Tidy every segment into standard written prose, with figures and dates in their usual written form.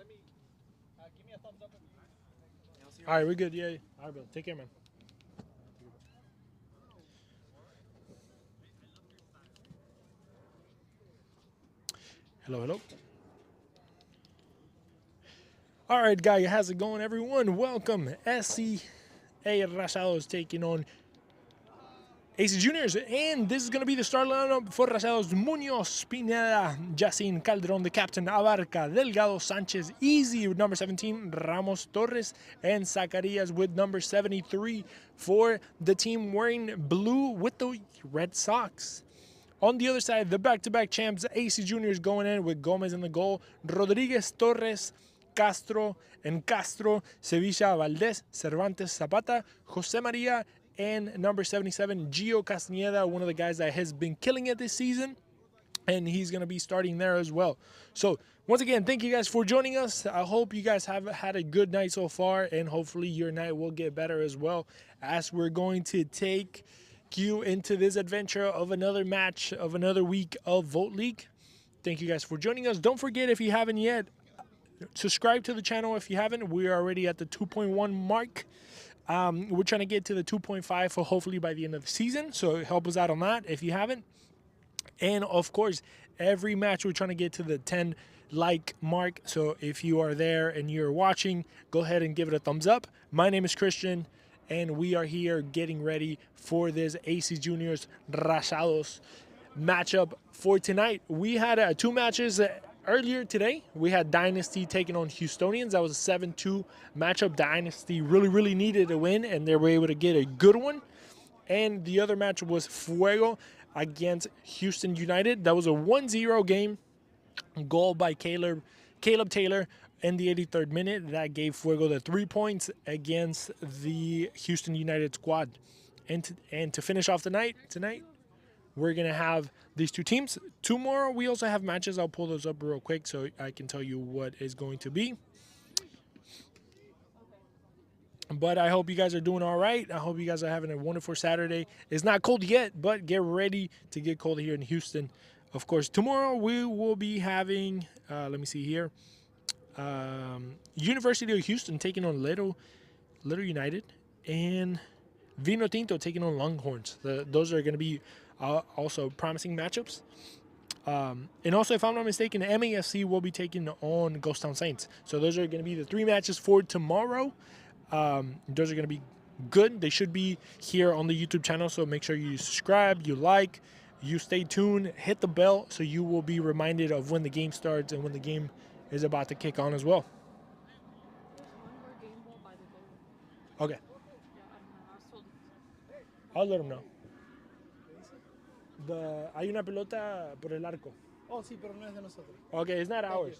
Give me a thumbs up. All right, we're good. Yeah. All right, bro. Take care, man. Hello, hello. All right, guy, how's it going, everyone? Welcome. SCA Rayados taking on AC Juniors, and this is going to be the start lineup for Rayados: Munoz, Pineda, Yacine, Calderon, the captain, Abarca, Delgado, Sanchez, Easy with number 17, Ramos, Torres, and Zacarias with number 73 for the team wearing blue with the Red Sox. On the other side, the back-to-back champs, AC Juniors, going in with Gomez in the goal, Rodriguez, Torres, Castro, Sevilla, Valdez, Cervantes, Zapata, Jose Maria, and number 77, Gio Castañeda, one of the guys that has been killing it this season, and he's going to be starting there as well. So, once again, thank you guys for joining us. I hope you guys have had a good night so far, and hopefully your night will get better as well, as we're going to take you into this adventure of another match, of another week of Vote League. Thank you guys for joining us. Don't forget, if you haven't yet, subscribe to the channel if you haven't. We are already at the 2.1 mark. We're trying to get to the 2.5 for hopefully by the end of the season, so help us out on that if you haven't. And of course, every match we're trying to get to the 10 like mark, so if you are there and you're watching, go ahead and give it a thumbs up. My name is Christian, and we are here getting ready for this AC Juniors Rayados matchup for tonight. We had 2 matches earlier today. We had Dynasty taking on Houstonians. That was a 7-2 matchup. Dynasty really needed a win, and they were able to get a good one. And the other match was Fuego against Houston United. That was a 1-0 game. Goal by Caleb Taylor in the 83rd minute. That gave Fuego the 3 points against the Houston United squad. And to finish off the night tonight, we're going to have these 2 teams. Tomorrow, we also have matches. I'll pull those up real quick so I can tell you what is going to be. But I hope you guys are doing all right. I hope you guys are having a wonderful Saturday. It's not cold yet, but get ready to get cold here in Houston. Of course, tomorrow we will be having, let me see here, University of Houston taking on Little United, and Vino Tinto taking on Longhorns. Those are going to be also promising matchups. And also, if I'm not mistaken, MAFC will be taking on Ghost Town Saints. So those are going to be the 3 matches for tomorrow. Those are going to be good. They should be here on the YouTube channel, so make sure you subscribe, you like, you stay tuned, hit the bell so you will be reminded of when the game starts and when the game is about to kick on as well. Okay. I'll let them know. Hay una pelota por el arco. Oh, sí, pero no es de nosotros. Okay, it's not ours.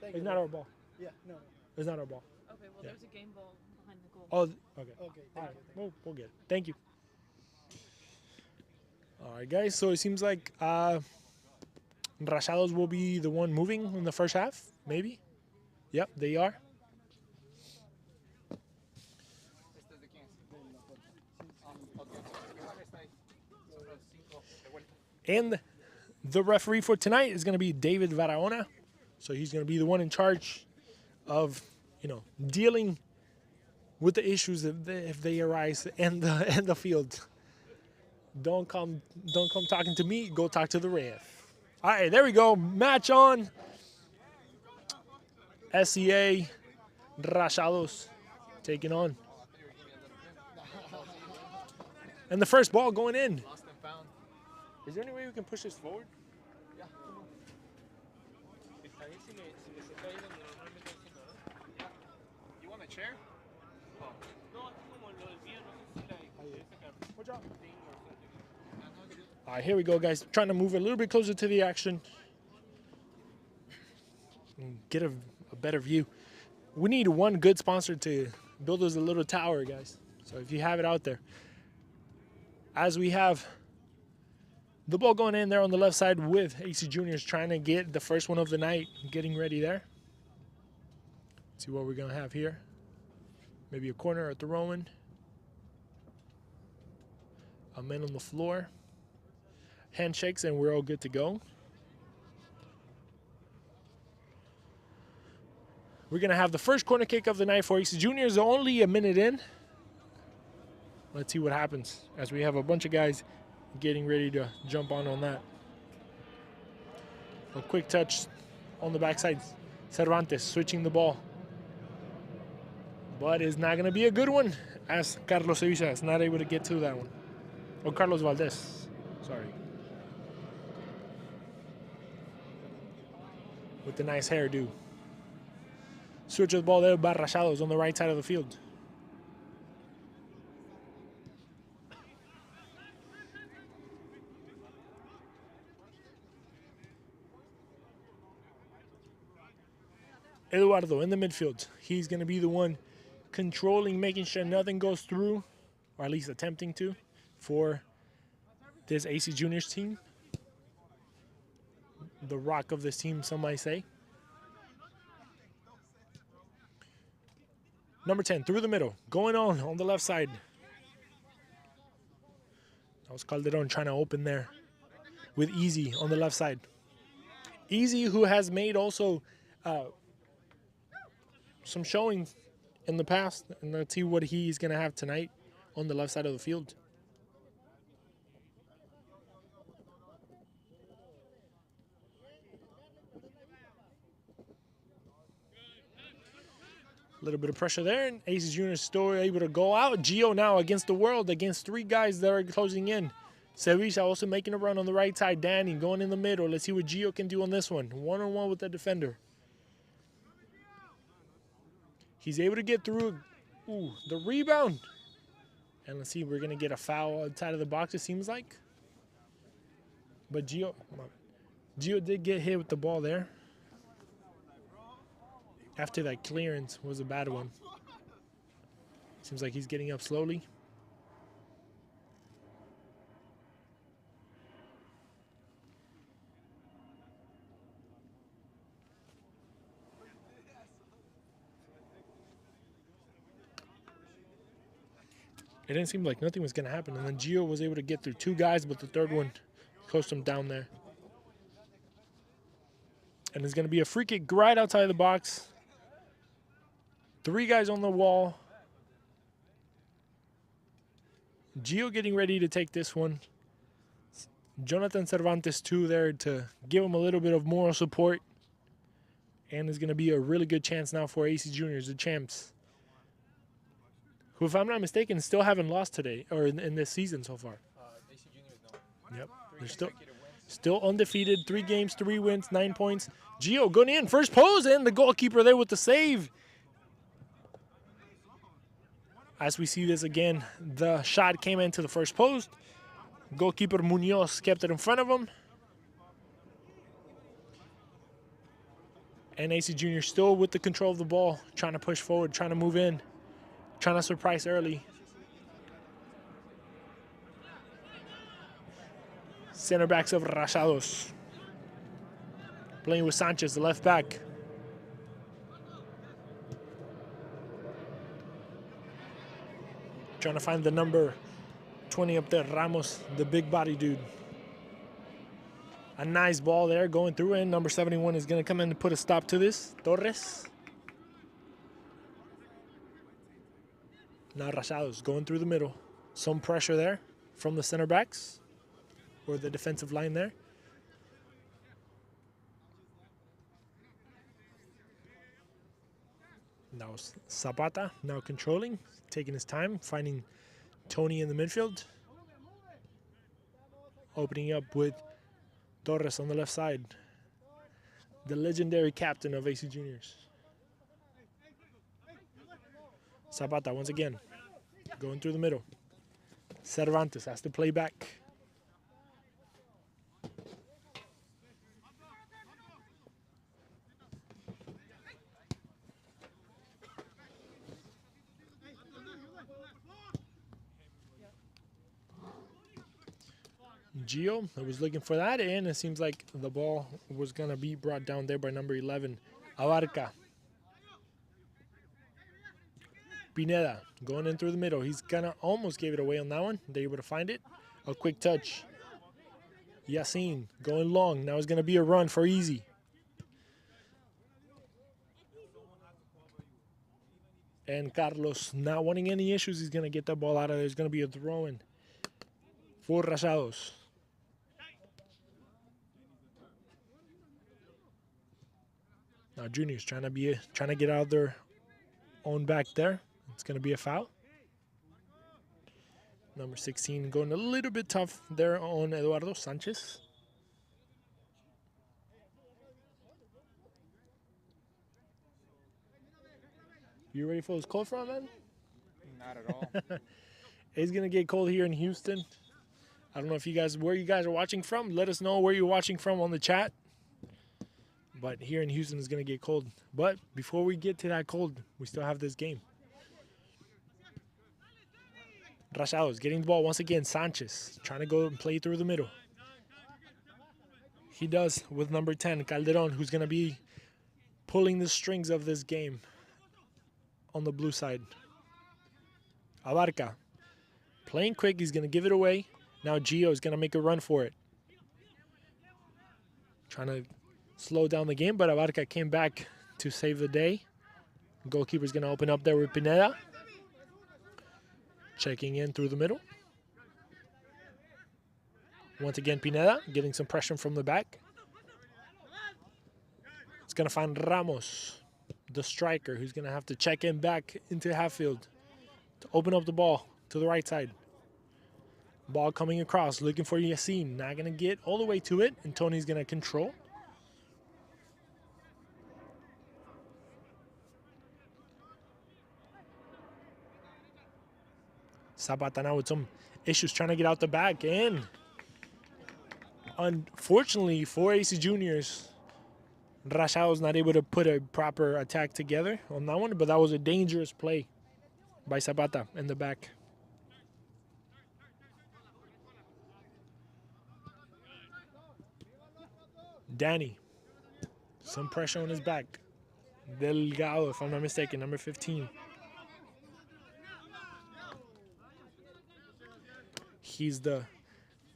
It's not our ball. Yeah, no. It's not our ball. Okay, well, there's a game ball behind the goal. Oh, okay. Okay, All thank right, you. we'll get it. Thank you. All right, guys, so it seems like Rayados will be the one moving in the first half, maybe. Yep, they are. And the referee for tonight is going to be David Barahona. So he's going to be the one in charge of, dealing with the issues if they arise in the field. Don't come talking to me. Go talk to the ref. All right, there we go. Match on. SCA Rayados taking on. And the first ball going in. Is there any way we can push this forward? Yeah, come on. You want a chair? All right, here we go, guys. Trying to move a little bit closer to the action and get a better view. We need one good sponsor to build us a little tower, guys. So if you have it out there. As we have the ball going in there on the left side with AC Juniors trying to get the first one of the night, getting ready there. Let's see what we're going to have here. Maybe a corner or throwing. A man on the floor. Handshakes, and we're all good to go. We're going to have the first corner kick of the night for AC Juniors. Only a minute in. Let's see what happens as we have a bunch of guys getting ready to jump on that. A quick touch on the backside. Cervantes switching the ball. But it's not going to be a good one as Carlos Sevilla is not able to get to that one. Oh, Carlos Valdez. Sorry. With the nice hairdo. Switch of the ball there by Rayados on the right side of the field. Eduardo in the midfield. He's going to be the one controlling, making sure nothing goes through, or at least attempting to, for this AC Juniors team. The rock of this team, some might say. Number 10, through the middle, going on the left side. That was Calderon trying to open there with Easy on the left side. Easy, who has made also some showings in the past, and let's see what he's going to have tonight on the left side of the field. A little bit of pressure there, and AC Juniors still able to go out. Gio now against the world, against three guys that are closing in. Sevilla also making a run on the right side. Danny going in the middle. Let's see what Gio can do on this one. One-on-one with the defender. He's able to get through. Ooh, the rebound. And let's see, we're going to get a foul outside of the box, it seems like. But Gio did get hit with the ball there. After that clearance was a bad one. Seems like he's getting up slowly. It didn't seem like nothing was going to happen. And then Gio was able to get through two guys, but the third one coached him down there. And it's going to be a free kick right outside the box. Three guys on the wall. Gio getting ready to take this one. Jonathan Cervantes too there to give him a little bit of moral support. And it's going to be a really good chance now for AC Juniors, the champs. Who, if I'm not mistaken, still haven't lost today, or in this season so far. AC Juniors, no. Yep. They're still undefeated. 3 games, 3 wins, 9 points. Gio going in. First pose, and the goalkeeper there with the save. As we see this again, the shot came into the first post. Goalkeeper Munoz kept it in front of him. And AC Junior still with the control of the ball, trying to push forward, trying to move in, trying to surprise early. Center backs of Rayados. Playing with Sanchez, the left back. Trying to find the number 20 up there, Ramos, the big body dude. A nice ball there going through, and number 71 is going to come in and put a stop to this. Torres. Now Rayados going through the middle. Some pressure there from the center backs, or the defensive line there. Now Zapata, now controlling, taking his time, finding Tony in the midfield. Opening up with Torres on the left side. The legendary captain of AC Juniors. Zapata once again, going through the middle. Cervantes has to play back. Gio was looking for that, and it seems like the ball was going to be brought down there by number 11, Abarca. Pineda going in through the middle. He's going to almost gave it away on that one. They're able to find it. A quick touch. Yassin going long. Now it's going to be a run for Easy. And Carlos, not wanting any issues, he's going to get that ball out of there. There's going to be a throw-in for Rayados. Now Junior's trying to get out of their own back there. It's going to be a foul. Number 16 going a little bit tough there on Eduardo Sanchez. You ready for this cold front, man? Not at all. It's going to get cold here in Houston. I don't know if where you guys are watching from. Let us know where you're watching from on the chat. But here in Houston, it's going to get cold. But before we get to that cold, we still have this game. Rayados getting the ball once again. Sanchez trying to go and play through the middle. He does with number 10, Calderon, who's going to be pulling the strings of this game on the blue side. Abarca playing quick. He's going to give it away. Now Gio is going to make a run for it. Trying to slow down the game, but Abarca came back to save the day. Goalkeeper's going to open up there with Pineda. Checking in through the middle. Once again, Pineda getting some pressure from the back. It's going to find Ramos, the striker, who's going to have to check in back into half field to open up the ball to the right side. Ball coming across, looking for Yassin. Not going to get all the way to it, and Tony's going to control. Zapata now with some issues trying to get out the back, and unfortunately for AC Juniors, Rayados not able to put a proper attack together on that one, but that was a dangerous play by Zapata in the back. Danny, some pressure on his back. Delgado, if I'm not mistaken, number 15. He's the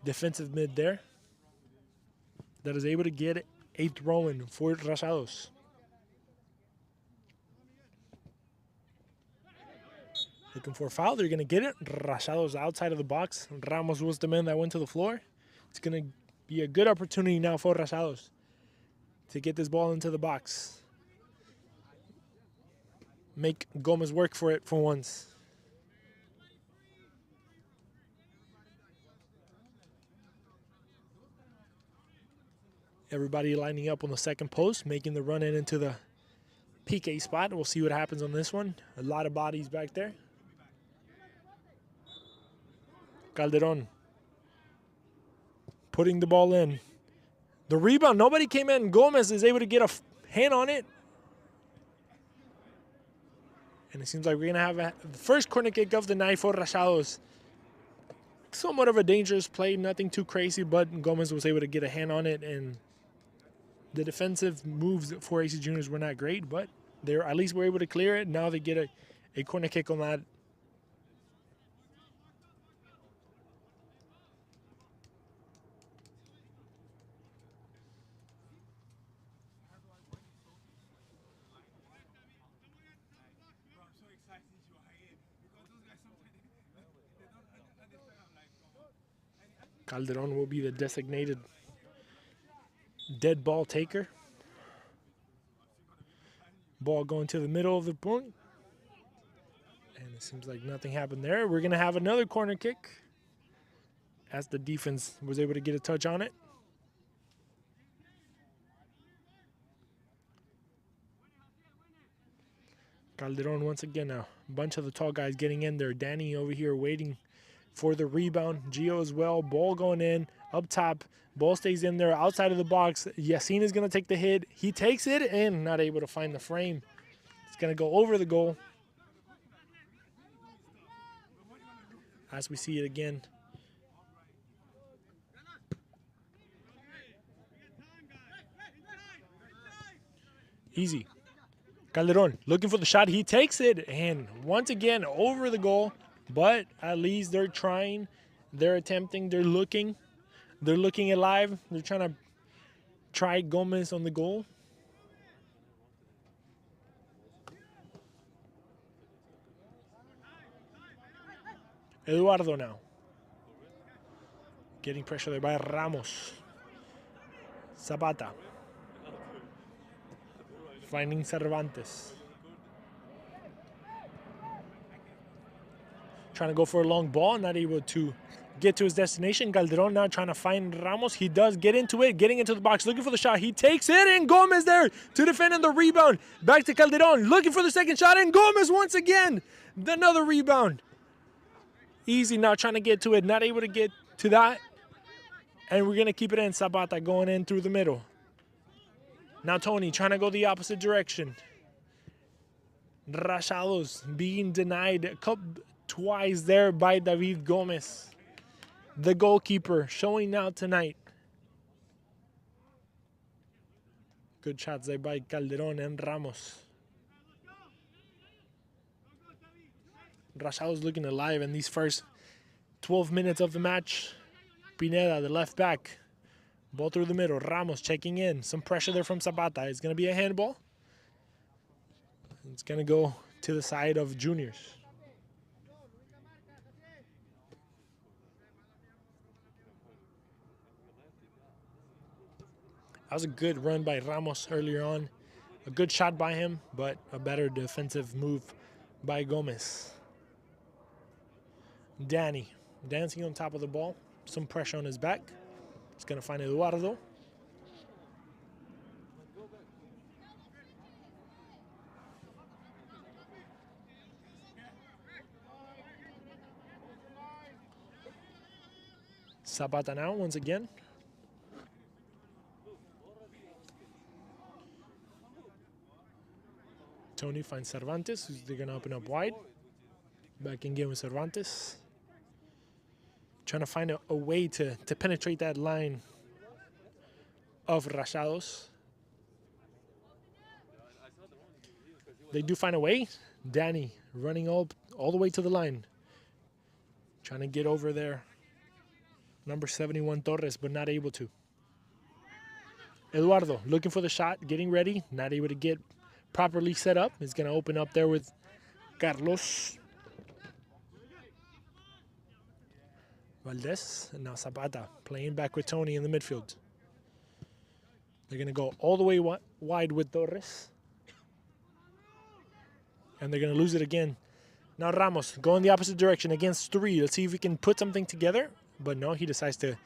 defensive mid there that is able to get a throw-in for Rayados. Looking for a foul. They're going to get it. Rayados outside of the box. Ramos was the man that went to the floor. It's going to be a good opportunity now for Rayados to get this ball into the box. Make Gomez work for it for once. Everybody lining up on the second post, making the run in into the PK spot. We'll see what happens on this one. A lot of bodies back there. Calderon putting the ball in. The rebound, nobody came in. Gomez is able to get a hand on it. And it seems like we're going to have the first corner kick of the night for Rayados. Somewhat of a dangerous play, nothing too crazy, but Gomez was able to get a hand on it, and the defensive moves for AC Juniors were not great, but they at least were able to clear it. Now they get a corner kick on that. Calderon will be the designated dead ball taker. Ball going to the middle of the point. And it seems like nothing happened there. We're going to have another corner kick as the defense was able to get a touch on it. Calderon once again, a bunch of the tall guys getting in there. Danny over here waiting for the rebound. Gio as well. Ball going in up top. Ball stays in there outside of the box. Yassin is going to take the hit. He takes it and not able to find the frame. It's going to go over the goal. As we see it again. Easy. Calderon looking for the shot. He takes it and once again over the goal. But at least they're trying, they're attempting, they're looking alive. They're trying to try Gomez on the goal. Eduardo now. Getting pressure there by Ramos. Zapata. Finding Cervantes. Trying to go for a long ball, not able to get to his destination. Calderon now trying to find Ramos. He does get into it, getting into the box, looking for the shot. He takes it, and Gomez there to defend on the rebound. Back to Calderon, looking for the second shot, and Gomez once again. Another rebound. Easy now trying to get to it, not able to get to that. And we're going to keep it in. Zapata going in through the middle. Now Tony trying to go the opposite direction. Rayados being denied twice there by David Gomez. The goalkeeper showing out tonight. Good shots there by Calderon and Ramos. Rayados looking alive in these first 12 minutes of the match. Pineda, the left back. Ball through the middle. Ramos checking in. Some pressure there from Zapata. It's going to be a handball. It's going to go to the side of juniors. That was a good run by Ramos earlier on. A good shot by him, but a better defensive move by Gomez. Danny dancing on top of the ball. Some pressure on his back. He's going to find Eduardo. Zapata now once again. Tony finds Cervantes, who's they're going to open up wide. Back in game with Cervantes. Trying to find a way to penetrate that line of Rayados. They do find a way. Danny running all the way to the line. Trying to get over there. Number 71, Torres, but not able to. Eduardo looking for the shot, getting ready. Not able to get properly set up. He's going to open up there with Carlos. Valdez, and now Zapata playing back with Tony in the midfield. They're going to go all the way wide with Torres. And they're going to lose it again. Now Ramos going the opposite direction against three. Let's see if we can put something together. But no, he decides to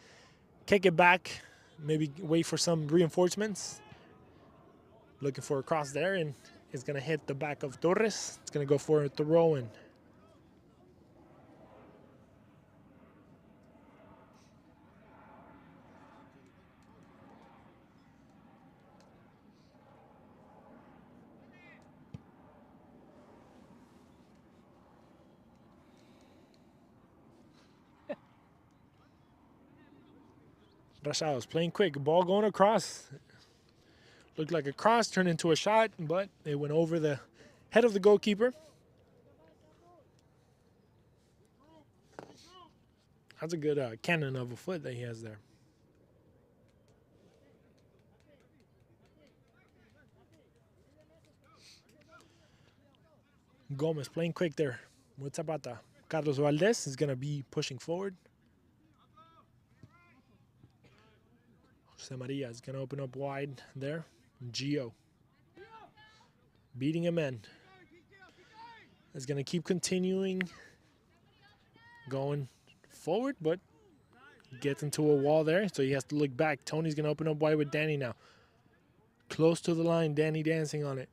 kick it back, maybe wait for some reinforcements. Looking for a cross there, and it's going to hit the back of Torres. It's going to go for a throw-in. Rayados playing quick, ball going across. Looked like a cross, turned into a shot, but it went over the head of the goalkeeper. That's a good cannon of a foot that he has there. Gomez playing quick there with Zapata. Carlos Valdez is going to be pushing forward. Jose Maria is going to open up wide there. Gio beating a man. Is going to keep continuing going forward, but gets into a wall there, so he has to look back. Tony's going to open up wide with Danny now. Close to the line, Danny dancing on it.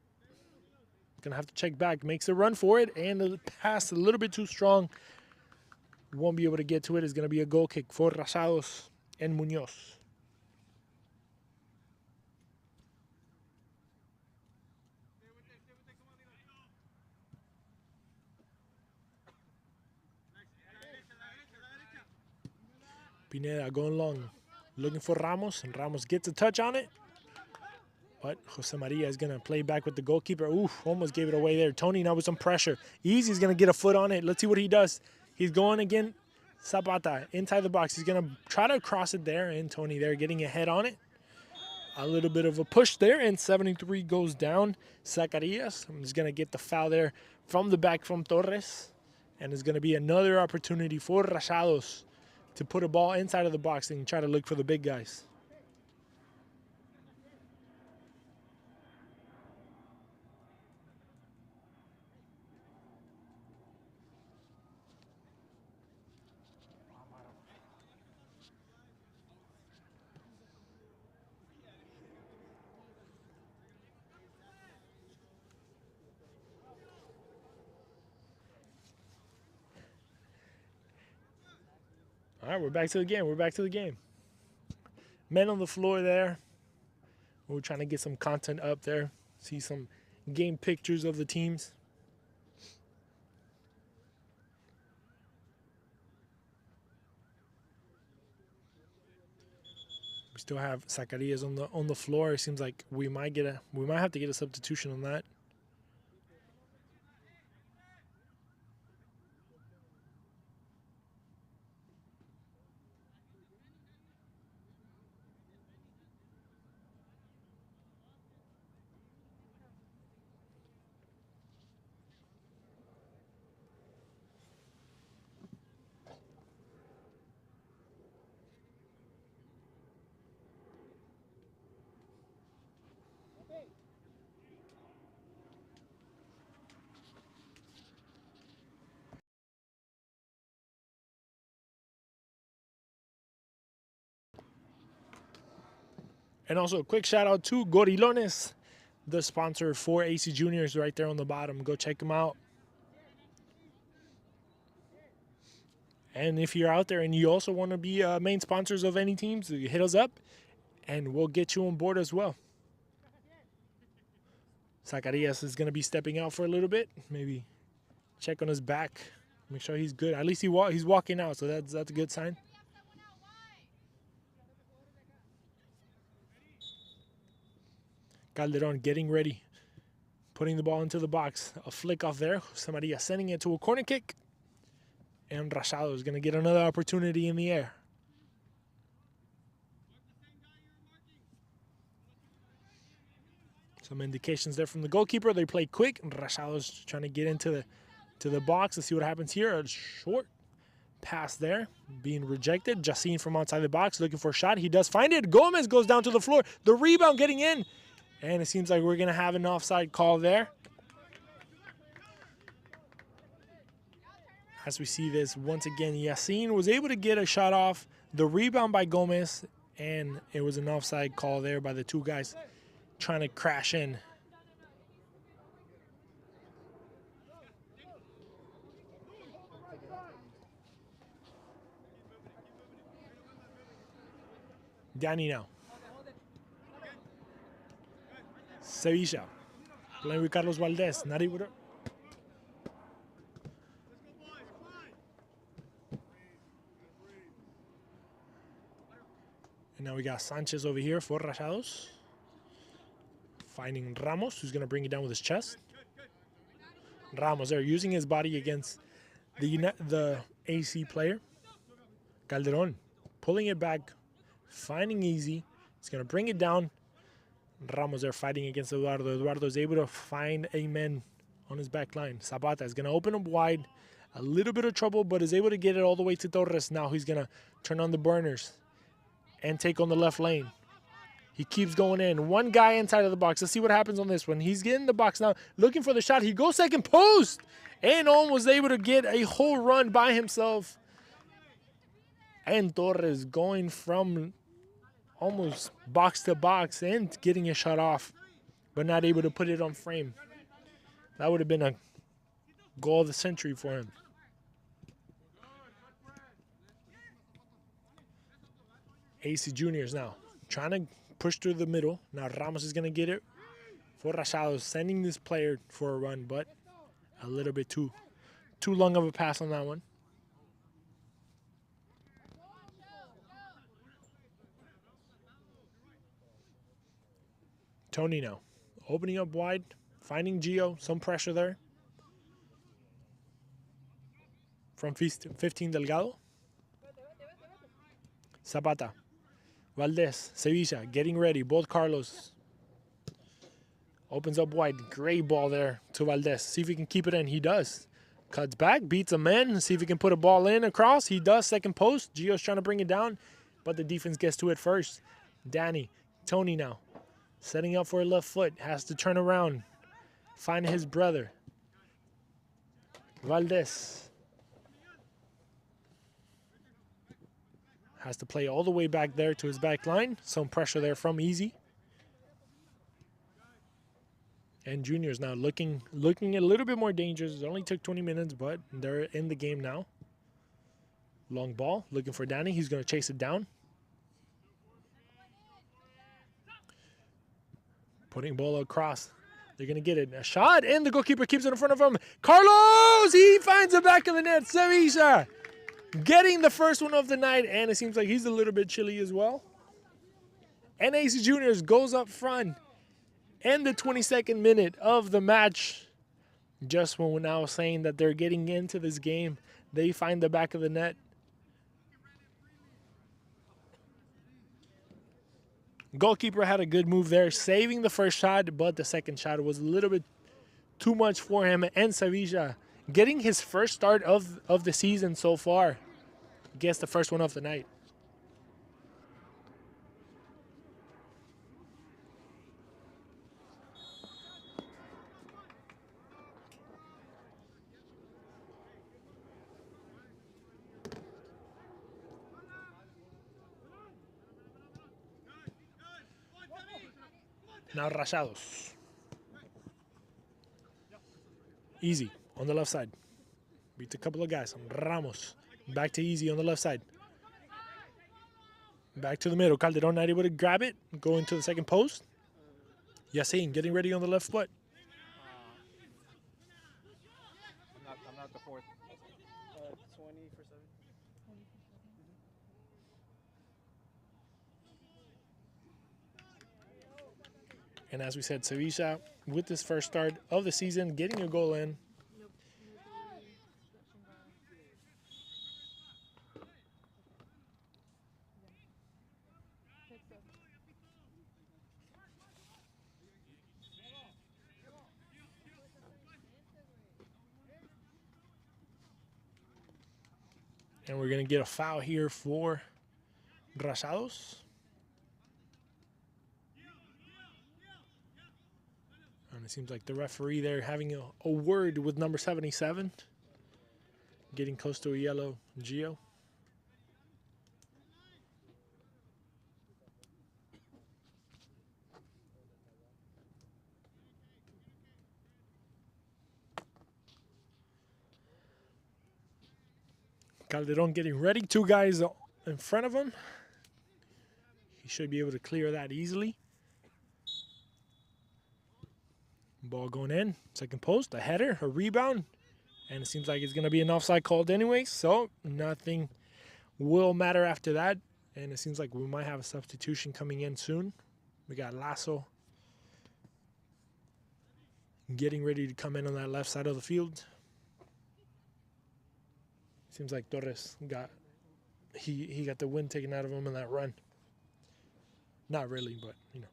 Going to have to check back. Makes a run for it, and the pass a little bit too strong. Won't be able to get to it. It's going to be a goal kick for Rayados and Muñoz. Pineda going long, looking for Ramos, and Ramos gets a touch on it. But Jose Maria is going to play back with the goalkeeper. Oof, almost gave it away there. Tony now with some pressure. Easy's going to get a foot on it. Let's see what he does. He's going again. Zapata inside the box. He's going to try to cross it there, and Tony there getting a head on it. A little bit of a push there, and 73 goes down. Zacarias is going to get the foul there from the back from Torres. And it's going to be another opportunity for Rayados to put a ball inside of the box and try to look for the big guys. All right, we're back to the game. We're back to the game. Men on the floor there. We're trying to get some content up there. See some game pictures of the teams. We still have Zacarias on the floor. It seems like we might have to get a substitution on that. And also a quick shout out to Gorilones, the sponsor for AC Juniors right there on the bottom. Go check them out. And if you're out there and you also want to be main sponsors of any teams, hit us up and we'll get you on board as well. Zacarias is going to be stepping out for a little bit. Maybe check on his back. Make sure he's good. At least he's walking out, so that's a good sign. Calderon getting ready. Putting the ball into the box. A flick off there. Somebody sending it to a corner kick. And Rayados is going to get another opportunity in the air. Some indications there from the goalkeeper. They play quick. And Rayados trying to get into the box. Let's see what happens here. A short pass there. Being rejected. Jacin from outside the box looking for a shot. He does find it. Gomez goes down to the floor. The rebound getting in. And it seems like we're going to have an offside call there. As we see this once again, Yacine was able to get a shot off. The rebound by Gomez. And it was an offside call there by the two guys trying to crash in. Danny now. Sevilla. Playing with Carlos Valdez. Not able to. And now we got Sanchez over here for Rayados. Finding Ramos, who's going to bring it down with his chest. Ramos there using his body against the AC player. Calderon pulling it back. Finding easy. He's going to bring it down. Ramos there fighting against Eduardo. Eduardo is able to find a man on his back line. Zapata is going to open up wide. A little bit of trouble, but is able to get it all the way to Torres. Now he's going to turn on the burners and take on the left lane. He keeps going in. One guy inside of the box. Let's see what happens on this one. He's getting the box now, looking for the shot. He goes second post. And almost able to get a whole run by himself. And Torres going from almost box to box and getting a shot off, but not able to put it on frame. That would have been a goal of the century for him. AC Juniors now trying to push through the middle. Now Ramos is going to get it for Rayados, sending this player for a run, but a little bit too long of a pass on that one. Tony now opening up wide, finding Gio, some pressure there from 15 Delgado. Zapata, Valdez, Sevilla getting ready, both Carlos. Opens up wide, great ball there to Valdez. See if he can keep it in, he does. Cuts back, beats a man. See if he can put a ball in across. He does. Second post. Gio's trying to bring it down, but the defense gets to it first. Danny, Tony now. Setting up for a left foot. Has to turn around. Find his brother. Valdez. Has to play all the way back there to his back line. Some pressure there from Easy. And Junior's now looking a little bit more dangerous. It only took 20 minutes, but they're in the game now. Long ball, looking for Danny. He's going to chase it down. Putting ball across. They're going to get it. A shot, and the goalkeeper keeps it in front of him. Carlos! He finds the back of the net. Sevilla getting the first one of the night, and it seems like he's a little bit chilly as well. And AC Juniors goes up front. And the 22nd minute of the match, just when we're now saying that they're getting into this game, they find the back of the net. Goalkeeper had a good move there, saving the first shot, but the second shot was a little bit too much for him. And Sevilla getting his first start of the season so far. Gets the first one of the night. Now Rayados. Easy on the left side. Beats a couple of guys. Ramos. Back to Easy on the left side. Back to the middle. Calderon not able to grab it. Go into the second post. Yassin getting ready on the left foot. I'm not the fourth. 20 for 7. And as we said, Sevilla, with this first start of the season, getting a goal in. And we're going to get a foul here for Rayados. And it seems like the referee there having a word with number 77. Getting close to a yellow, Gio. Calderon getting ready. Two guys in front of him. He should be able to clear that easily. Ball going in. Second post. A header. A rebound. And it seems like it's going to be an offside called anyway. So nothing will matter after that. And it seems like we might have a substitution coming in soon. We got Lasso getting ready to come in on that left side of the field. Seems like Torres got he got the wind taken out of him in that run. Not really, but you know.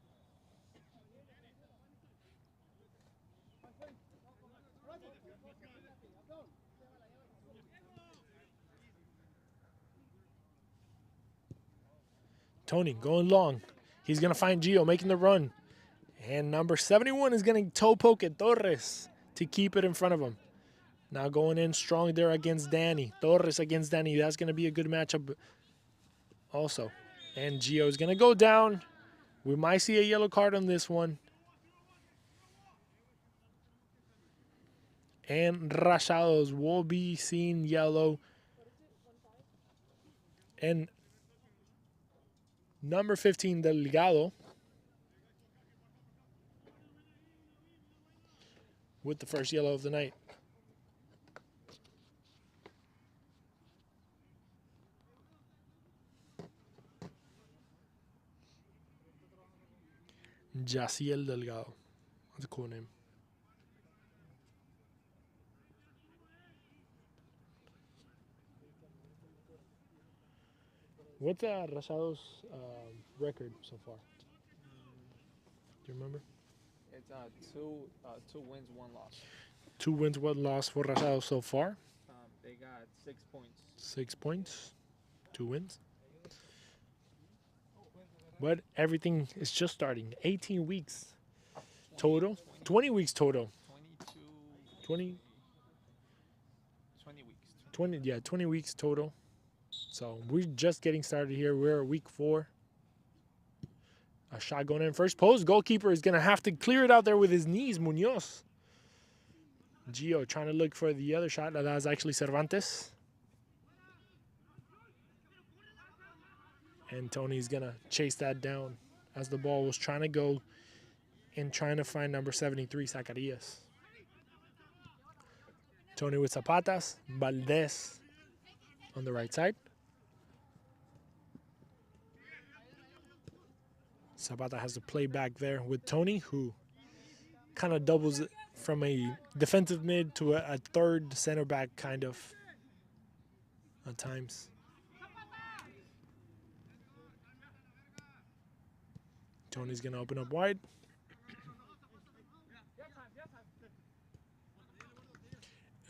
Tony going long. He's going to find Gio making the run. And number 71 is going to toe poke at Torres to keep it in front of him. Now going in strong there against Danny. Torres against Danny. That's going to be a good matchup also. And Gio is going to go down. We might see a yellow card on this one. And Rayados will be seeing yellow. And number 15, Delgado, with the first yellow of the night. Jaciel Delgado. That's a cool name. What's Rayados' record so far? Do you remember? It's two wins, one loss. 2 wins, 1 loss for Rayados so far. They got 6 points. 6 points, 2 wins. But everything is just starting. 18 weeks total. 20 weeks total. 20 weeks. 20 weeks total. So we're just getting started here. We're at week 4. A shot going in first post. Goalkeeper is going to have to clear it out there with his knees, Munoz. Gio trying to look for the other shot. That was actually Cervantes. And Tony's going to chase that down as the ball was trying to go and trying to find number 73, Zacarias. Tony with Zapatas. Valdez on the right side. Zapata has to play back there with Tony, who kind of doubles it from a defensive mid to a third center back kind of at times. Tony's going to open up wide.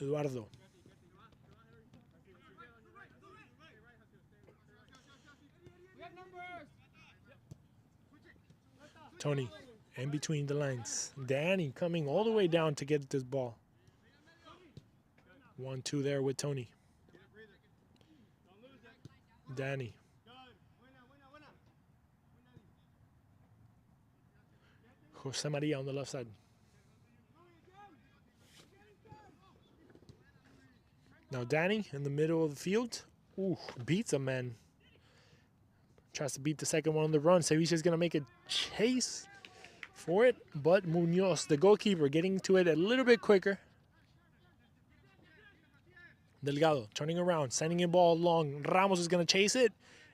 Eduardo. Tony in between the lines. Danny coming all the way down to get this ball. 1-2 there with Tony. Danny. Jose Maria on the left side. Now Danny in the middle of the field. Ooh, beats a man. Tries to beat the second one on the run. Ceviche's going to make a chase for it. But Munoz, the goalkeeper, getting to it a little bit quicker. Delgado turning around, sending a ball long. Ramos is going to chase it.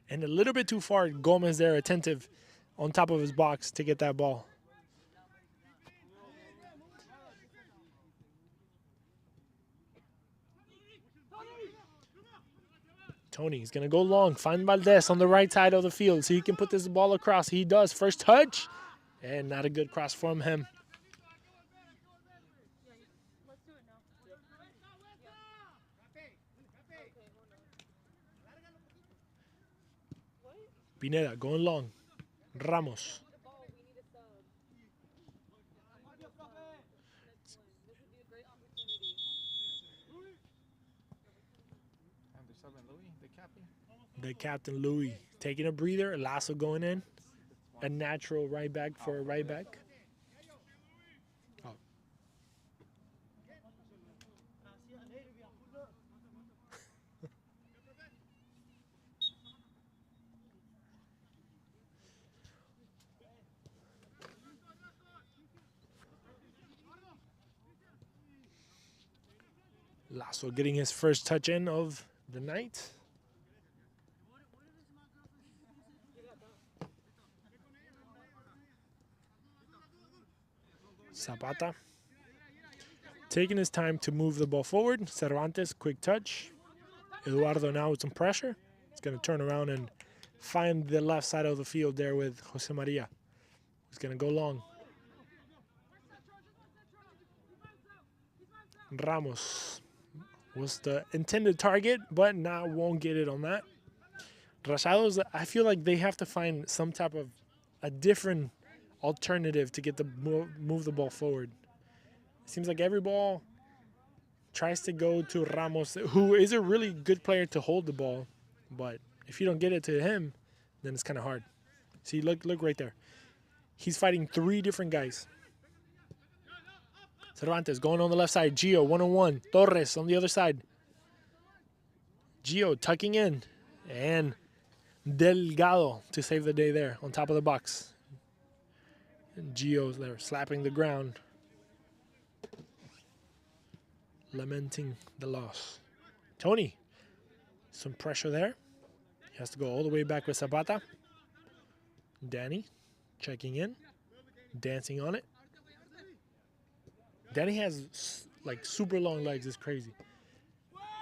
And a little bit too far. Gomez there attentive on top of his box to get that ball. Tony's going to go long, find Valdez on the right side of the field so he can put this ball across. He does. First touch, and not a good cross from him. Let's do it now. Pineda going long. Ramos. The captain, Louis, taking a breather. Lasso going in. A natural right back for a right back. Oh. Lasso getting his first touch in of the night. Zapata taking his time to move the ball forward. Cervantes, quick touch. Eduardo now with some pressure. He's going to turn around and find the left side of the field there with Jose Maria. He's going to go long. Ramos was the intended target, but now won't get it on that. Rayados, I feel like they have to find some type of a different alternative to get the move the ball forward. It seems like every ball tries to go to Ramos, who is a really good player to hold the ball, but if you don't get it to him, then it's kind of hard. See, look right there. He's fighting 3 different guys. Cervantes going on the left side. Gio one-on-one. Torres on the other side. Gio tucking in, and Delgado to save the day there on top of the box. And Gio's there slapping the ground, lamenting the loss. Tony, some pressure there. He has to go all the way back with Zapata. Danny checking in, dancing on it. Danny has like super long legs. It's crazy.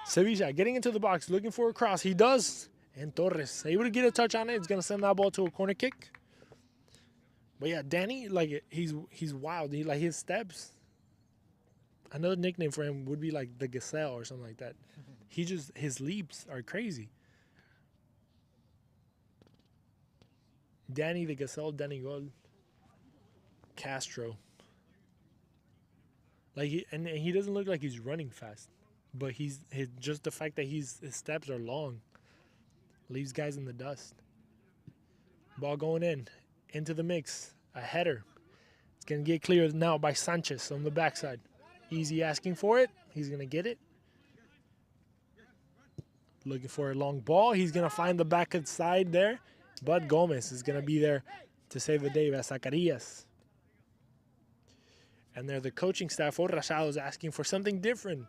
Sevilla getting into the box, looking for a cross. He does. And Torres able to get a touch on it. He's going to send that ball to a corner kick. But yeah, Danny, like, he's wild. He, like, his steps, Another nickname for him would be like the Gazelle or something like that. His leaps are crazy. Danny the Gazelle, Danny Gold, Castro. Like he doesn't look like he's running fast, but just the fact that his steps are long leaves guys in the dust. Ball going into the mix, a header. It's gonna get cleared now by Sanchez on the backside. Easy asking for it. He's gonna get it. Looking for a long ball. He's gonna find the back of the side there, but Gomez is gonna be there to save the day. Zacarias. And they're the coaching staff for Rayados asking for something different,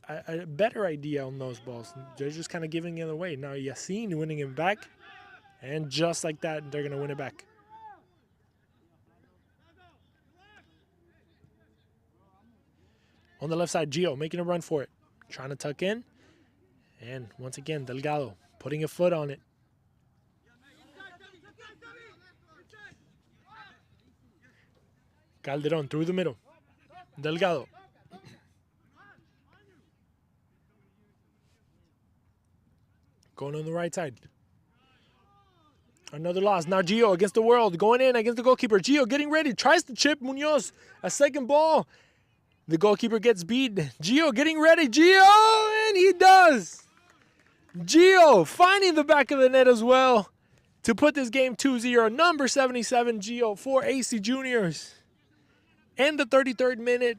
a better idea on those balls. They're just kind of giving it away. Now Yassin winning it back, and just like that, they're going to win it back. On the left side, Gio making a run for it, trying to tuck in. And once again, Delgado putting a foot on it. Calderon through the middle. Delgado. Going on the right side. Another loss. Now Gio against the world. Going in against the goalkeeper. Gio getting ready. Tries to chip Munoz. A second ball. The goalkeeper gets beat. Gio getting ready. Gio! And he does. Gio finding the back of the net as well to put this game 2-0. Number 77, Gio for AC Juniors. In the 33rd minute,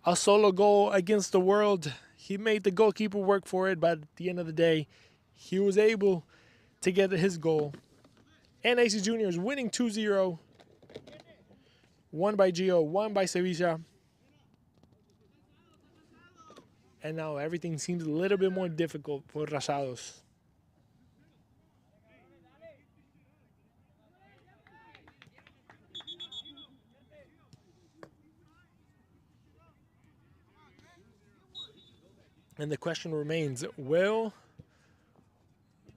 a solo goal against the world. He made the goalkeeper work for it, but at the end of the day, he was able to get his goal. And AC Juniors winning 2-0. One by Gio, one by Sevilla. And now everything seems a little bit more difficult for Rayados. And the question remains, will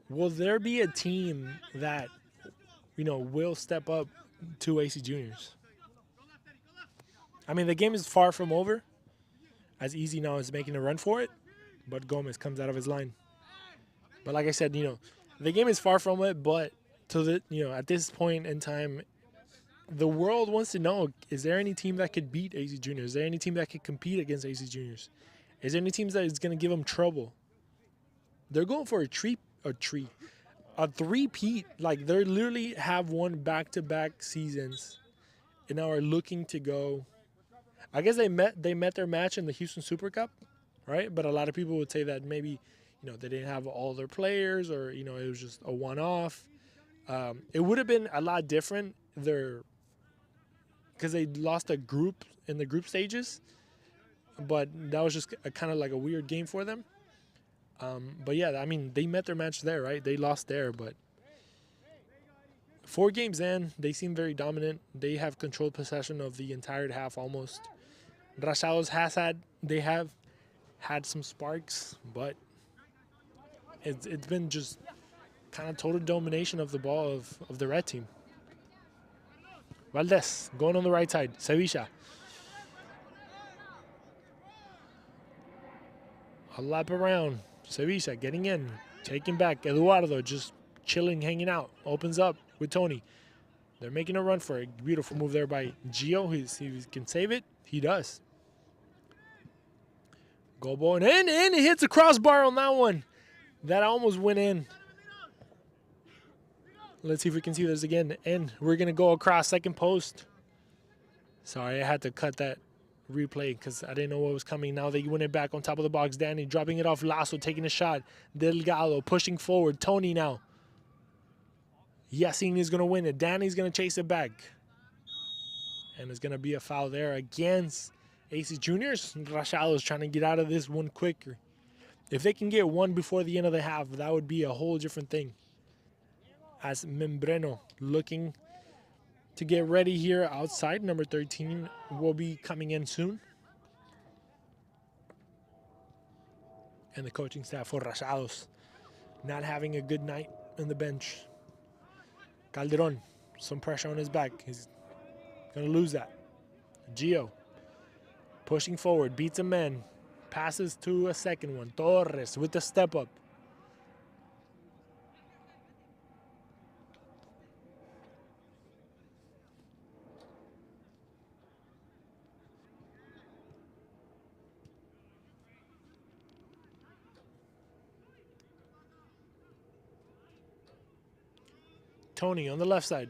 there be a team that, will step up to AC Juniors? I mean, the game is far from over, as Easy now is making a run for it, but Gomez comes out of his line. But like I said, the game is far from it, but at this point in time, the world wants to know, is there any team that could beat AC Juniors? Is there any team that could compete against AC Juniors? Is there any teams that is going to give them trouble? They're going for a three-peat. Like, they literally have won back-to-back seasons and now are looking to go. I guess they met their match in the Houston Super Cup, right? But a lot of people would say that maybe, they didn't have all their players, or, it was just a one-off. It would have been a lot different because they lost a group in the group stages. But that was just kind of like a weird game for them. But yeah, I mean, they met their match there, right? They lost there, but 4 games in, they seem very dominant. They have controlled possession of the entire half almost. Rayados they have had some sparks, but it's been just kind of total domination of the ball of the red team. Valdez going on the right side. Sevilla. A lap around. Sevilla getting in, taking back. Eduardo just chilling, hanging out. Opens up with Tony. They're making a run for it. Beautiful move there by Gio. He can save it. He does. Goal ball and in. He hits a crossbar on that one. That almost went in. Let's see if we can see this again. And we're going to go across second post. Sorry, I had to cut that replay because I didn't know what was coming. Now they win it back on top of the box. Danny dropping it off. Lasso taking a shot. Delgado pushing forward. Tony now. Yassin is going to win it. Danny's going to chase it back. And it's going to be a foul there against AC Juniors. Rayados trying to get out of this one quicker. If they can get one before the end of the half, that would be a whole different thing. As Membreno looking to get ready here outside. Number 13 will be coming in soon. And the coaching staff for Rayados not having a good night on the bench. Calderon, some pressure on his back. He's going to lose that. Gio Pushing forward, beats a man. Passes to a second one. Torres with the step up. Tony on the left side.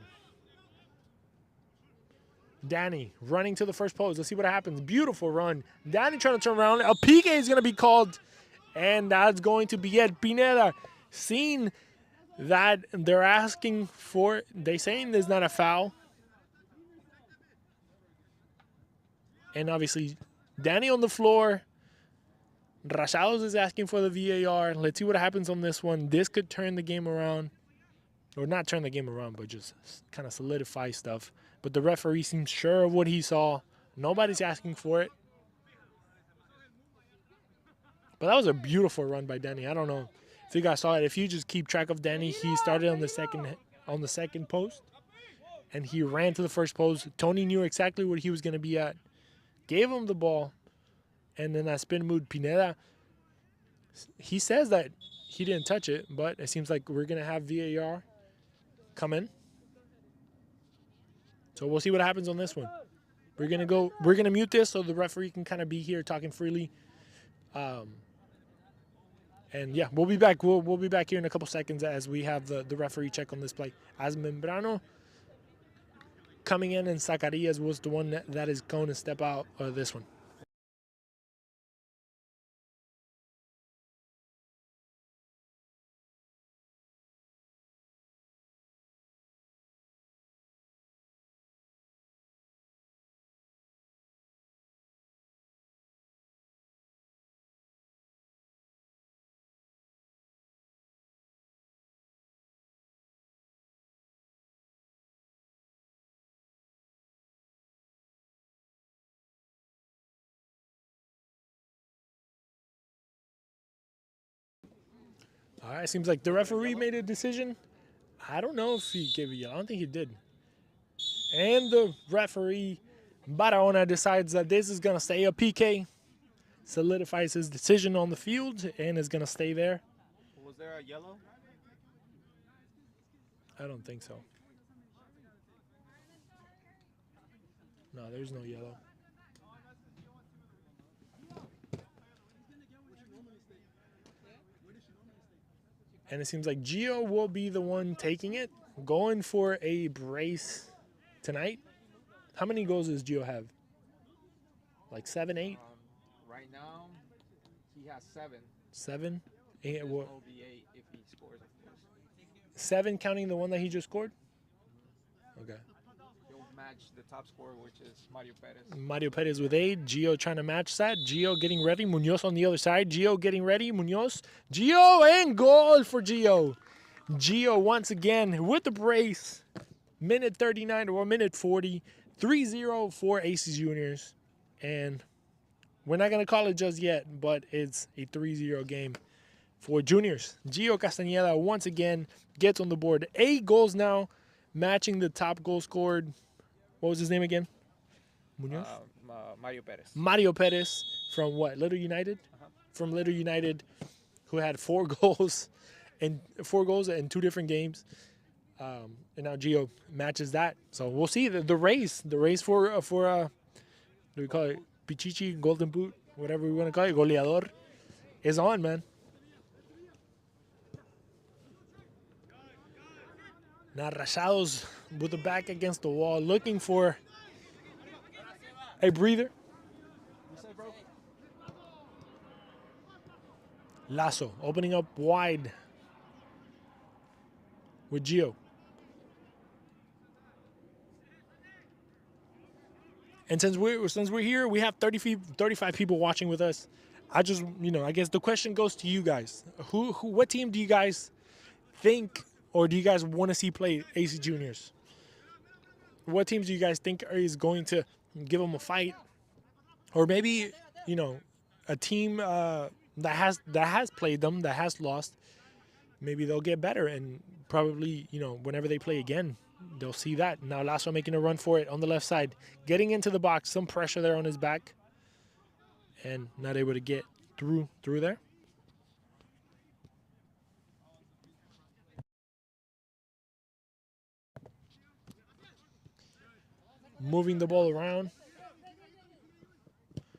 Danny running to the first post. Let's see what happens. Beautiful run. Danny trying to turn around. A PK is going to be called, and that's going to be it. Pineda, seeing that they're asking for, they saying there's not a foul. And obviously, Danny on the floor. Rachados is asking for the VAR. Let's see what happens on this one. This could turn the game around. Or not turn the game around, but just kind of solidify stuff. But the referee seems sure of what he saw. Nobody's asking for it. But that was a beautiful run by Danny. I don't know if you guys saw it. If you just keep track of Danny, he started on the second post, and he ran to the first post. Tony knew exactly where he was going to be at. Gave him the ball, and then that spin move, Pineda, he says that he didn't touch it, but it seems like we're going to have VAR come in. So we'll see what happens on this one. We're gonna mute this so the referee can kind of be here talking freely. And yeah, we'll be back. We'll be back here in a couple seconds as we have the referee check on this play. As Membrano coming in, and Zacarias was the one that is going to step out of this one. All right, seems like the referee made a decision. I don't know if he gave a yellow. I don't think he did. And the referee, Barahona, decides that this is going to stay a PK. Solidifies his decision on the field and is going to stay there. Was there a yellow? I don't think so. No, there's no yellow. And it seems like Gio will be the one taking it, going for a brace tonight. How many goals does Gio have? Like 7, 8? Right now, he has 7. 7? 8, what? It'll be 8 if he scores, of course. 7 counting the one that he just scored? Okay. He'll match the top scorer, which is Mario Perez. Mario Perez with 8. Gio trying to match that. Gio getting ready. Munoz on the other side. Gio getting ready. Munoz. Gio, and goal for Gio. Gio once again with the brace. Minute 39 or minute 40. 3-0 for AC Juniors. And we're not going to call it just yet, but it's a 3-0 game for Juniors. Gio Castañeda once again gets on the board. 8 goals now, matching the top goal scored. What was his name again? Munoz? Mario Perez. Mario Perez from what? Little United? From Little United, who had 4 goals in 2 different games. And now Gio matches that. So we'll see the race. The race for what do we call it? Pichichi, Golden Boot, whatever we want to call it, goleador, is on, man. Now Rachados with the back against the wall, looking for a breather. Lasso opening up wide with Gio. And since we're here, we have 35 people watching with us. I just, I guess the question goes to you guys. What team do you guys think, or do you guys want to see play AC Juniors? What teams do you guys think is going to give them a fight? Or maybe, a team that has played them, that has lost, maybe they'll get better, and probably, whenever they play again, they'll see that. Now Lasso making a run for it on the left side. Getting into the box, some pressure there on his back. and not able to get through there. Moving the ball around.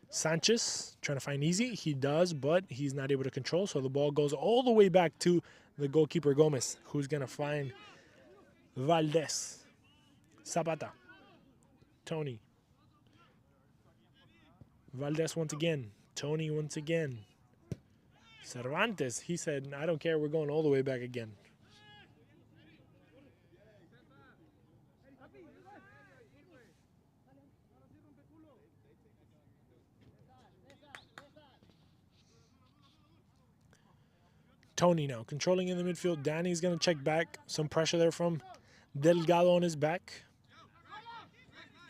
Sanchez trying to find easy. He does, but he's not able to control. So the ball goes all the way back to the goalkeeper Gomez, who's going to find Valdez. Zapata. Tony. Valdez once again. Tony once again. Cervantes, he said, I don't care, we're going all the way back again. Tony now controlling in the midfield. Danny's going to check back. Some pressure there from Delgado on his back.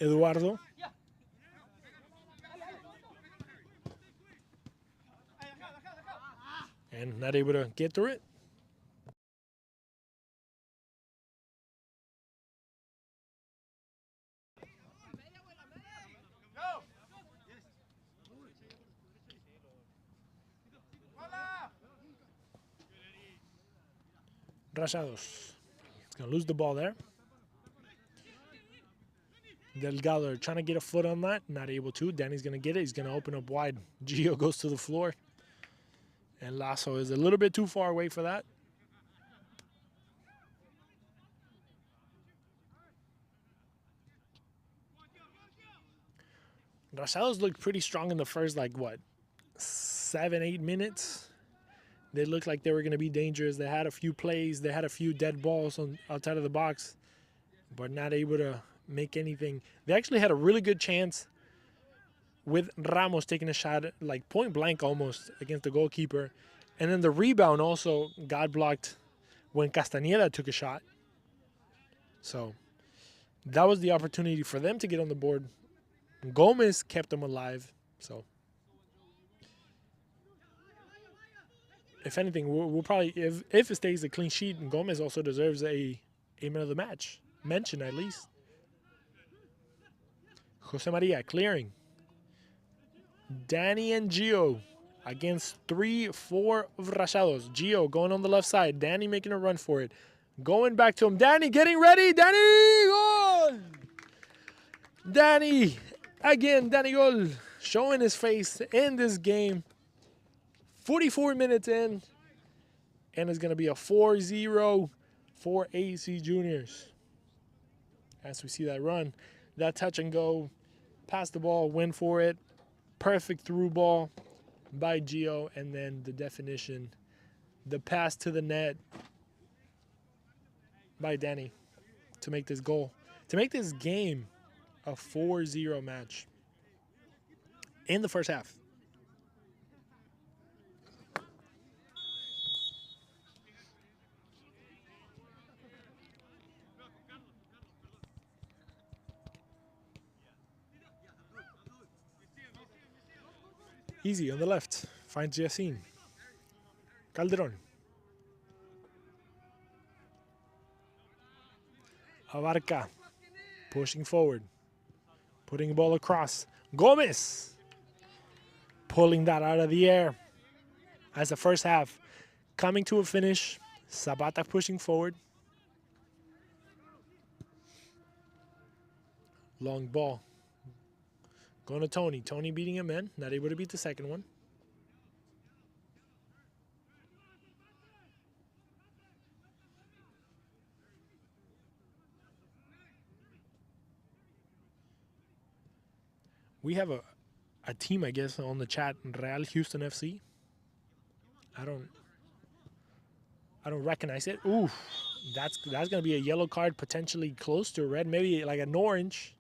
Eduardo. And not able to get through it. Rayados. He's going to lose the ball there. Delgado trying to get a foot on that. Not able to. Danny's going to get it. He's going to open up wide. Gio goes to the floor. And Lasso is a little bit too far away for that. Rayados looked pretty strong in the first, 7-8 minutes. They looked like they were going to be dangerous. They had a few plays. They had a few dead balls outside of the box, but not able to make anything. They actually had a really good chance with Ramos taking a shot, point blank almost, against the goalkeeper. And then the rebound also got blocked when Castañeda took a shot. So that was the opportunity for them to get on the board. Gomez kept them alive. So if anything, we'll probably, if it stays a clean sheet, Gomez also deserves a man of the match mention at least. Jose Maria clearing. Danny and Gio against 3-4 of Rayados. Gio going on the left side. Danny making a run for it. Going back to him. Danny getting ready. Danny goal! Danny again. Danny goal. Showing his face in this game. 44 minutes in. And it's going to be a 4-0 for AC Juniors. As we see that run. That touch and go. Pass the ball. Win for it. Perfect through ball by Gio, and then the definition, the pass to the net by Danny to make this goal, to make this game a 4-0 match in the first half. Easy on the left. Finds Yacine. Calderon. Abarca. Pushing forward. Putting the ball across. Gomez. Pulling that out of the air. As the first half coming to a finish. Zapata pushing forward. Long ball. Going to Tony. Tony beating him in. Not able to beat the second one. We have a team, I guess, on the chat. Real Houston FC. I don't recognize it. Ooh, that's going to be a yellow card, potentially close to a red, maybe like an orange.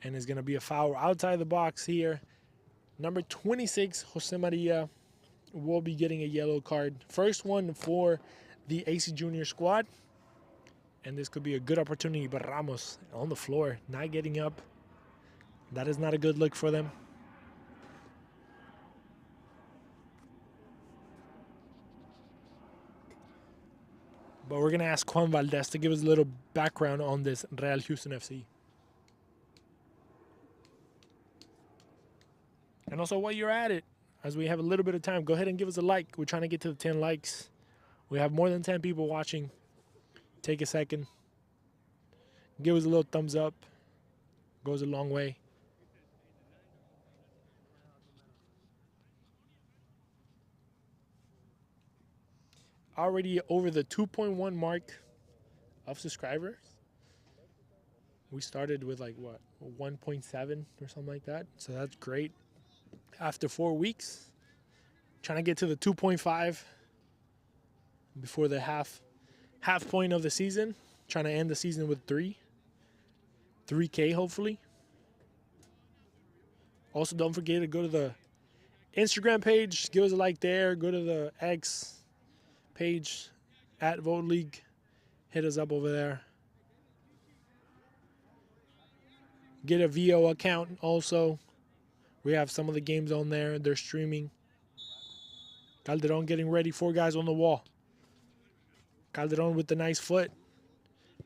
And it's going to be a foul outside the box here. Number 26, Jose Maria, will be getting a yellow card. First one for the AC Junior squad. And this could be a good opportunity, but Ramos on the floor, not getting up. That is not a good look for them. But we're going to ask Juan Valdez to give us a little background on this Real Houston FC. And also, while you're at it, as we have a little bit of time, go ahead and give us a like. We're trying to get to the 10 likes. We have more than 10 people watching. Take a second. Give us a little thumbs up. Goes a long way. Already over the 2.1 mark of subscribers. We started with like what, 1.7 or something like that. So that's great. After 4 weeks, trying to get to the 2.5 before the half point of the season. Trying to end the season with 3K hopefully. Also, don't forget to go to the Instagram page. Give us a like there. Go to the X page at Vote League. Hit us up over there. Get a VO account also. We have some of the games on there. They're streaming. Calderon getting ready. 4 guys on the wall. Calderon with the nice foot.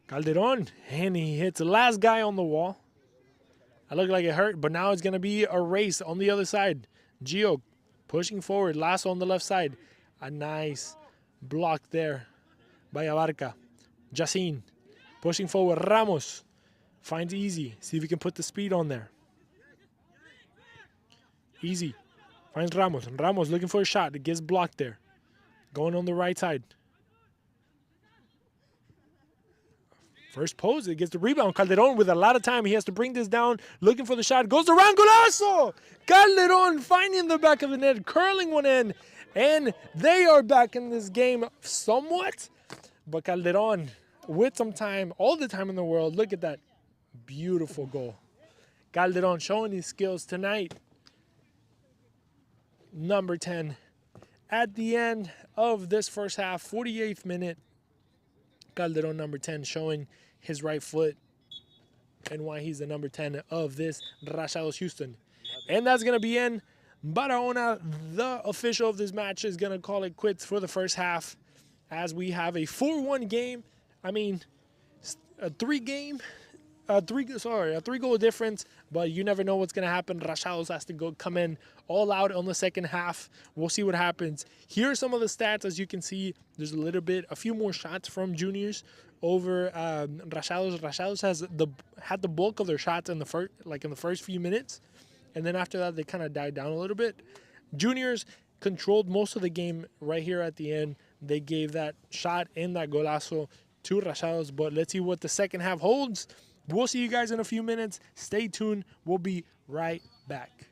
Calderon, and he hits the last guy on the wall. I looked like it hurt, but now it's going to be a race on the other side. Gio pushing forward. Lasso on the left side. A nice block there by Abarca. Jacin pushing forward. Ramos finds Easy. See if he can put the speed on there. Easy finds Ramos. Ramos looking for a shot. It gets blocked there. Going on the right side. First pose, it gets the rebound. Calderon with a lot of time. He has to bring this down. Looking for the shot. Goes around. Golazo! Calderon finding the back of the net. Curling one in. And they are back in this game somewhat. But Calderon with some time. All the time in the world. Look at that beautiful goal. Calderon showing his skills tonight. Number 10. At the end of this first half, 48th minute. Calderon, number 10, showing his right foot and why he's the number 10 of this Rayados Houston. And that's going to be in. Barahona, the official of this match, is going to call it quits for the first half as we have a 4-1 game. I mean, a 3-goal difference, but you never know what's going to happen. Rayados has to come in all out on the second half. We'll see what happens. Here are some of the stats. As you can see, there's a few more shots from juniors over Rayados. Rayados had the bulk of their shots in the first few minutes, and then after that they kind of died down a little bit. Juniors controlled most of the game right here at the end. They gave that shot in that golazo to Rayados, but let's see what the second half holds. We'll see you guys in a few minutes. Stay tuned. We'll be right back.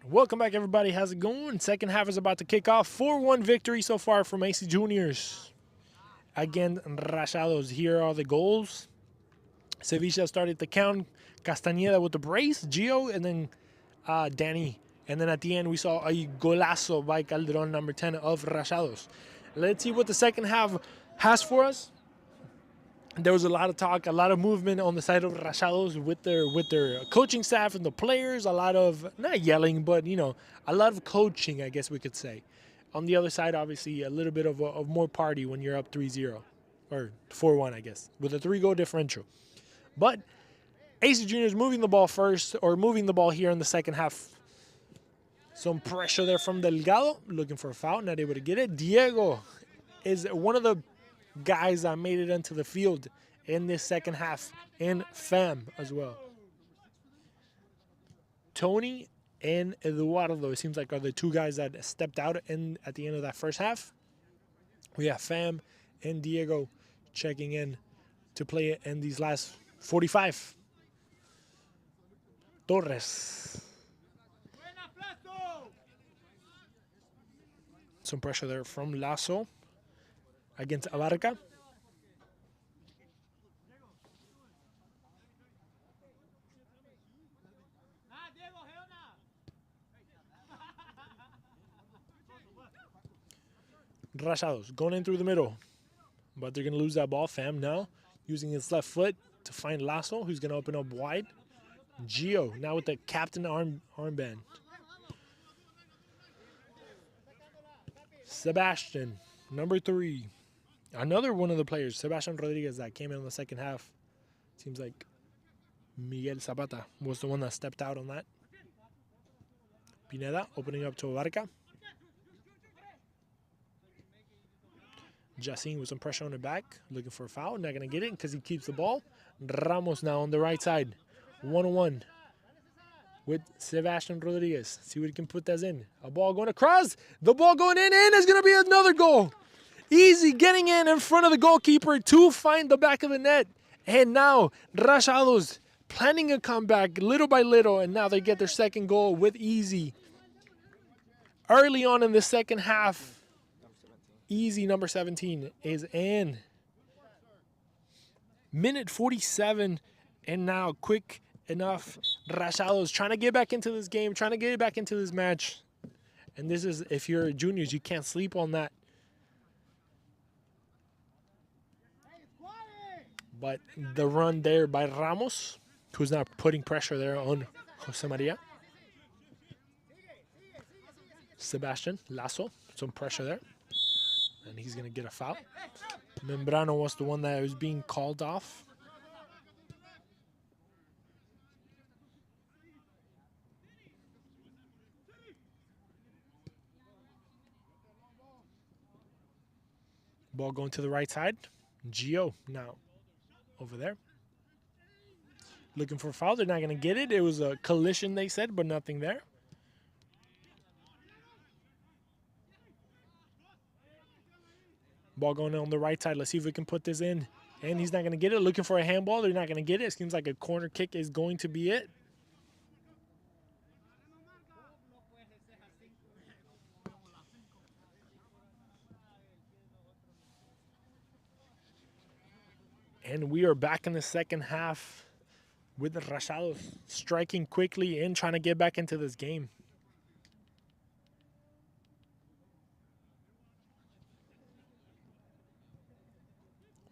Welcome back, everybody. How's it going? Second half is about to kick off. 4-1 victory so far from AC Juniors. Again, Rayados. Here are the goals. Sevilla started to count. Castañeda with the brace. Gio, and then Danny. And then at the end, we saw a golazo by Calderon, number 10 of Rayados. Let's see what the second half has for us. There was a lot of talk, a lot of movement on the side of Rayados with their coaching staff and the players. A lot of, not yelling, but, you know, a lot of coaching, I guess we could say. On the other side, obviously, a little bit of more party when you're up 3-0. Or 4-1, I guess, with a 3-goal differential. But AC Juniors moving the ball first, or moving the ball here in the second half. Some pressure there from Delgado, looking for a foul, not able to get it. Diego is one of the guys that made it into the field in this second half, and Fam as well. Tony and Eduardo, it seems like, are the two guys that stepped out at the end of that first half. We have Fam and Diego checking in to play in these last 45. Torres. Some pressure there from Lasso against Abarca. Rayados going in through the middle, but they're going to lose that ball. Fam now using his left foot to find Lasso, who's going to open up wide. Gio now with the captain armband. Sebastian, number 3. Another one of the players, Sebastian Rodriguez, that came in the second half. Seems like Miguel Zapata was the one that stepped out on that. Pineda opening up to Abarca. Jacin with some pressure on the back, looking for a foul. Not going to get it because he keeps the ball. Ramos now on the right side. 1-1 with Sebastian Rodriguez. See what he can put that in. A ball going across. The ball going in, and there's going to be another goal. Easy getting in front of the goalkeeper to find the back of the net. And now Rayados planning a comeback little by little, and now they get their second goal with Easy. Early on in the second half, Easy, number 17, is in. Minute 47, and now quick enough, Rayados trying to get back into this game, trying to get back into this match. And this is, if you're juniors, you can't sleep on that. But the run there by Ramos, who's now putting pressure there on Jose Maria. Sebastian, Lasso, some pressure there. And he's going to get a foul. Membrano was the one that was being called off. Ball going to the right side. Gio now over there. Looking for a foul. They're not going to get it. It was a collision, they said, but nothing there. Ball going on the right side. Let's see if we can put this in. And he's not going to get it. Looking for a handball. They're not going to get it. It seems like a corner kick is going to be it. And we are back in the second half with the Rayados striking quickly and trying to get back into this game.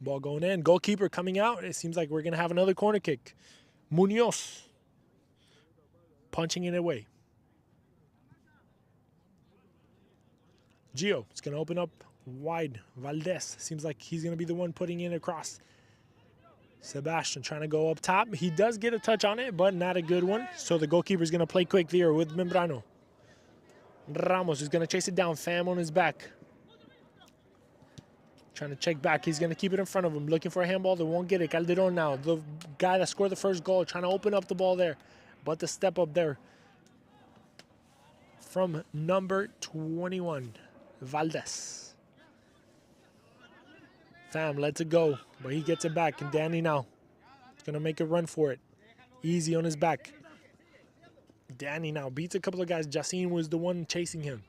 Ball going in. Goalkeeper coming out. It seems like we're going to have another corner kick. Munoz punching it away. Gio is going to open up wide. Valdez seems like he's going to be the one putting it across. Sebastian trying to go up top. He does get a touch on it, but not a good one. So the goalkeeper is going to play quick there with Membrano. Ramos is going to chase it down. Fam on his back. Trying to check back. He's going to keep it in front of him. Looking for a handball. They won't get it. Calderon now, the guy that scored the first goal, trying to open up the ball there. But the step up there from number 21, Valdez. Fam lets it go, but he gets it back. And Danny now is going to make a run for it. Easy on his back. Danny now beats a couple of guys. Jacin was the one chasing him.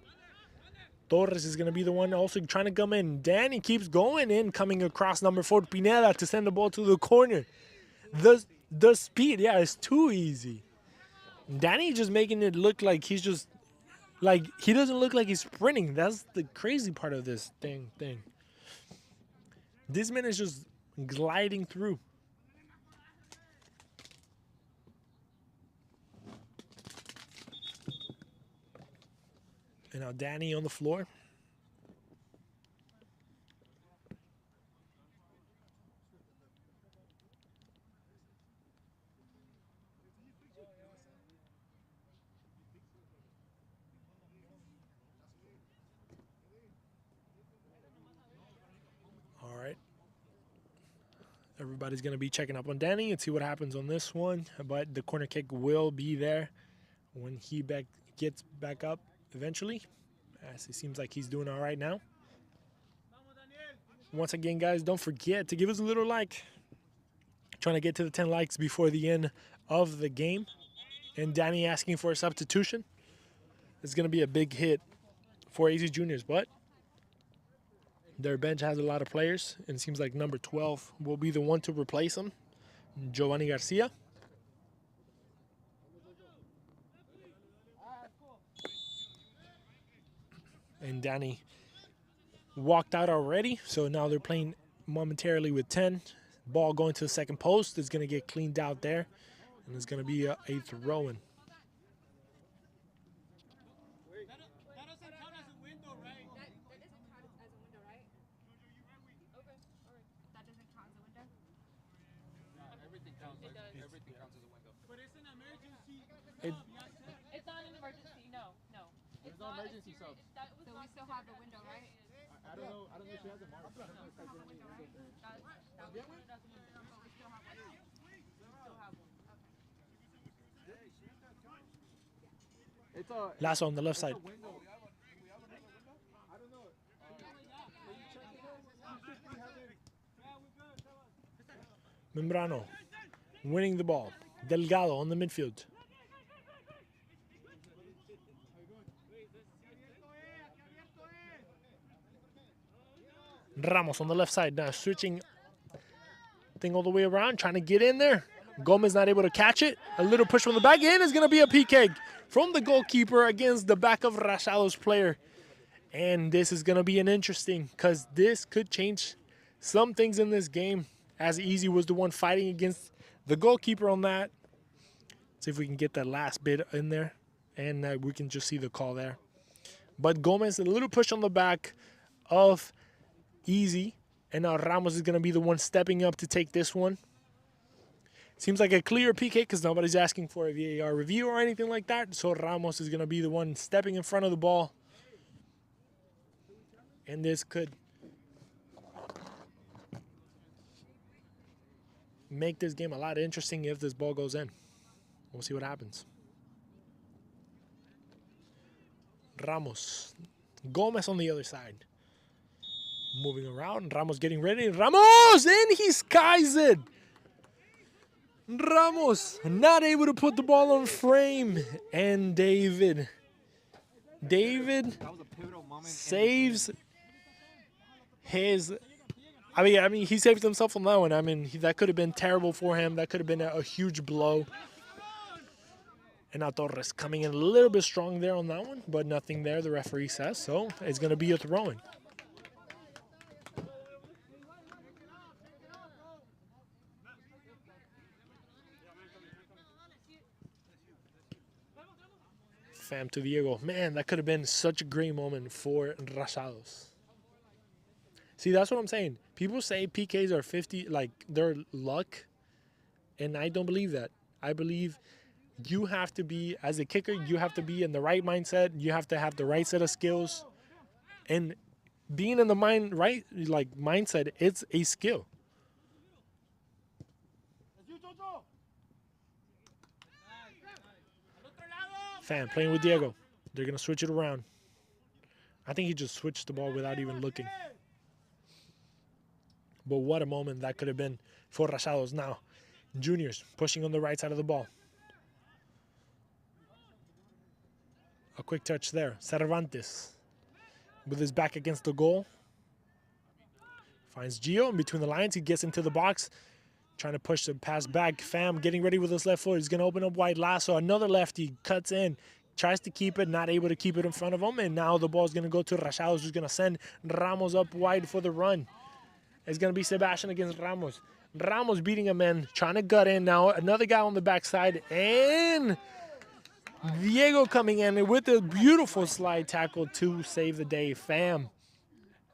Torres is going to be the one also trying to come in. Danny keeps going in, coming across number 4, Pineda, to send the ball to the corner. The speed, yeah, it's too easy. Danny just making it look like he's just, like, he doesn't look like he's sprinting. That's the crazy part of this thing. This man is just gliding through. And now Danny on the floor. All right. Everybody's going to be checking up on Danny and see what happens on this one. But the corner kick will be there when he gets back up eventually. As it seems like he's doing all right now. Once again, guys, don't forget to give us a little like. Trying to get to the 10 likes before the end of the game. And Danny asking for a substitution. It's going to be a big hit for AC Juniors, but their bench has a lot of players, and it seems like number 12 will be the one to replace him, Giovanni Garcia. And Danny walked out already, so now they're playing momentarily with 10. Ball going to the second post. It's going to get cleaned out there, and it's going to be a throw-in. It's not an emergency. No. It's not emergency. So we still have the window, right? I don't know if she has a mark. That window doesn't mean we still have one. We still have one. It's a Lasso on the left side. window. I don't know. Membrano winning the ball. Delgado on the midfield. Ramos on the left side now, switching thing all the way around, trying to get in there. Gomez not able to catch it. A little push from the back in is going to be a PK from the goalkeeper against the back of Rayados player. And this is going to be an interesting, because this could change some things in this game, as Easy was the one fighting against the goalkeeper on that. See if we can get that last bit in there, and we can just see the call there. But Gomez, a little push on the back of Easy, and now Ramos is going to be the one stepping up to take this one. Seems like a clear PK because nobody's asking for a VAR review or anything like that. So Ramos is going to be the one stepping in front of the ball. And this could make this game a lot interesting if this ball goes in. We'll see what happens. Ramos. Gomez on the other side. Moving around. Ramos getting ready. Ramos! And he skies it! Ramos not able to put the ball on frame. And David saves his... I mean, he saved himself on that one. I mean, that could have been terrible for him. That could have been a huge blow. And now Torres coming in a little bit strong there on that one, but nothing there, the referee says. So it's going to be a throw-in. Fam to Diego. Man, that could have been such a great moment for Rayados. See, that's what I'm saying. People say PKs are 50, like they're luck, and I don't believe that. I believe you have to be, as a kicker, you have to be in the right mindset. You have to have the right set of skills, and being in the mindset, it's a skill. Fam playing with Diego. They're gonna switch it around. I think he just switched the ball without even looking. But what a moment that could have been for Rayados. Now, Juniors pushing on the right side of the ball. quick touch there. Cervantes with his back against the goal. Finds Gio in between the lines. He gets into the box. Trying to push the pass back. Fam getting ready with his left foot. He's going to open up wide. Lasso, another lefty, cuts in. Tries to keep it, not able to keep it in front of him. And now the ball's going to go to Rachados, who's going to send Ramos up wide for the run. It's going to be Sebastian against Ramos. Ramos beating a man, trying to gut in now. Another guy on the backside. And Diego coming in with a beautiful slide tackle to save the day. Fam.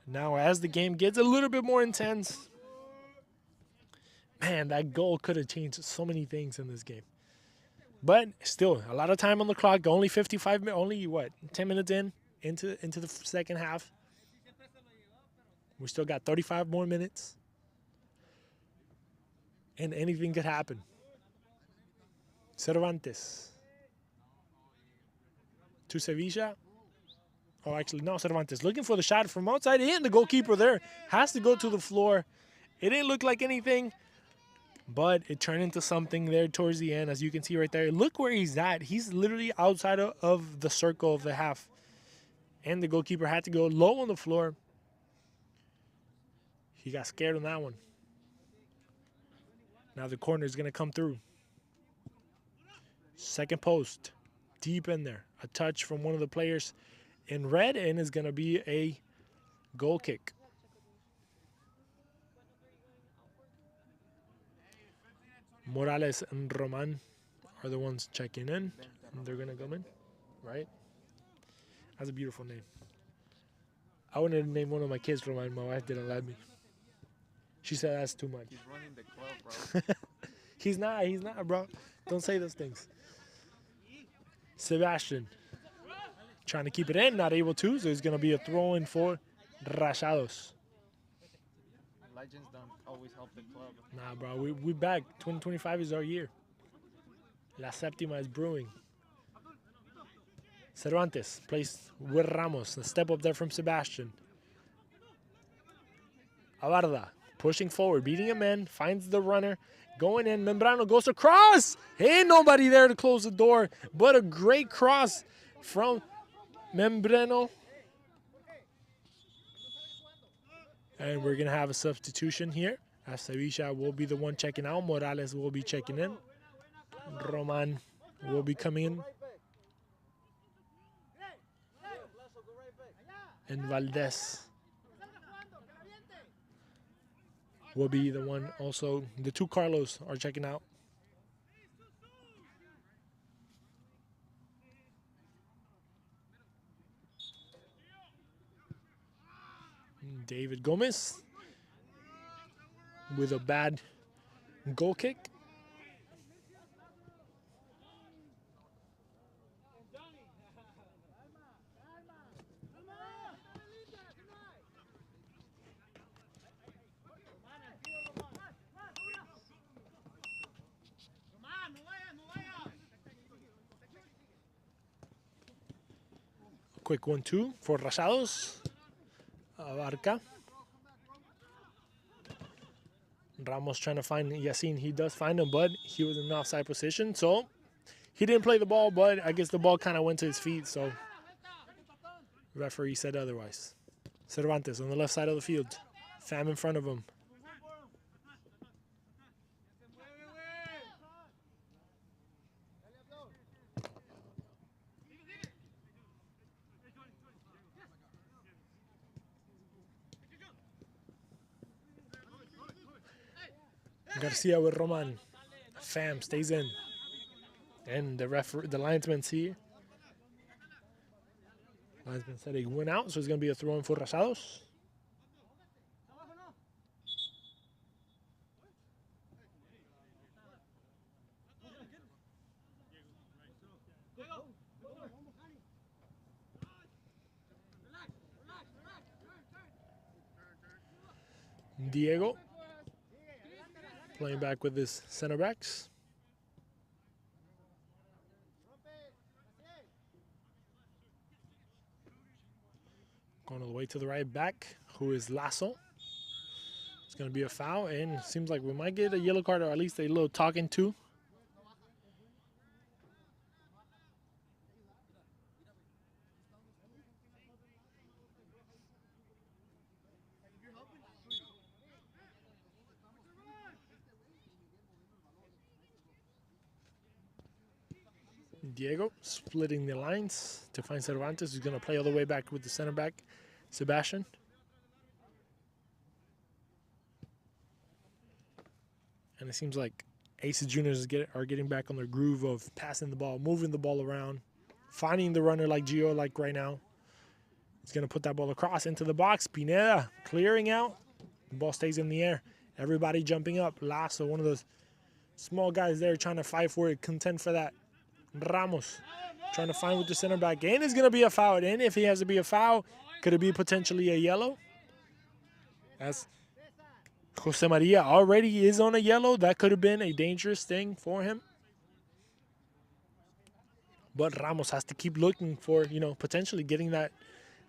Now as the game gets a little bit more intense, man, that goal could have changed so many things in this game. But still, a lot of time on the clock. Only 55 minutes. Only, what, 10 minutes into the second half. We still got 35 more minutes. And anything could happen. Cervantes. To Sevilla. Oh, actually, no, Cervantes. Looking for the shot from outside. And the goalkeeper there has to go to the floor. It didn't look like anything. But it turned into something there towards the end, as you can see right there. Look where he's at. He's literally outside of the circle of the half. And the goalkeeper had to go low on the floor. He got scared on that one. Now the corner is going to come through. Second post. Deep in there. A touch from one of the players in red, and it's going to be a goal kick. Morales and Roman are the ones checking in. And they're going to come in, right? That's a beautiful name. I wanted to name one of my kids Roman. My wife didn't let me. She said that's too much. He's running the club, bro. He's not, bro. Don't say those things. Sebastian trying to keep it in, not able to, so it's going to be a throw-in for Rachados. Legends don't always help the club. Nah, bro, we back. 2025 is our year. La Séptima is brewing. Cervantes placed with Ramos. A step up there from Sebastian. Abarda pushing forward, beating a man, finds the runner, going in. Membrano goes across. Ain't nobody there to close the door, but a great cross from Membrano. And we're going to have a substitution here. As Sevilla will be the one checking out. Morales will be checking in. Roman will be coming in. And Valdez will be the one also. The two Carlos are checking out. David Gomez with a bad goal kick. Quick 1-2 for Rachados. Abarca. Ramos trying to find Yacine. He does find him, but he was in an offside position. So he didn't play the ball, but I guess the ball kind of went to his feet. So referee said otherwise. Cervantes on the left side of the field. Fam in front of him. Garcia with Roman. Fam stays in. And the linesman's here. Linesman said he went out, so it's going to be a throw-in for Rachados. Diego playing back with his center backs. Going all the way to the right back, who is Lasso. It's going to be a foul, and it seems like we might get a yellow card or at least a little talking to. Diego splitting the lines to find Cervantes, who's going to play all the way back with the center back, Sebastian. And it seems like Aces Juniors are getting back on their groove of passing the ball, moving the ball around, finding the runner like Gio, like right now. He's going to put that ball across into the box. Pineda clearing out. The ball stays in the air. Everybody jumping up. Lasso, one of those small guys there trying to fight for it, contend for that. Ramos trying to find with the center back. And it's going to be a foul. And if he has to be a foul, could it be potentially a yellow? As Jose Maria already is on a yellow. That could have been a dangerous thing for him. But Ramos has to keep looking for, potentially getting that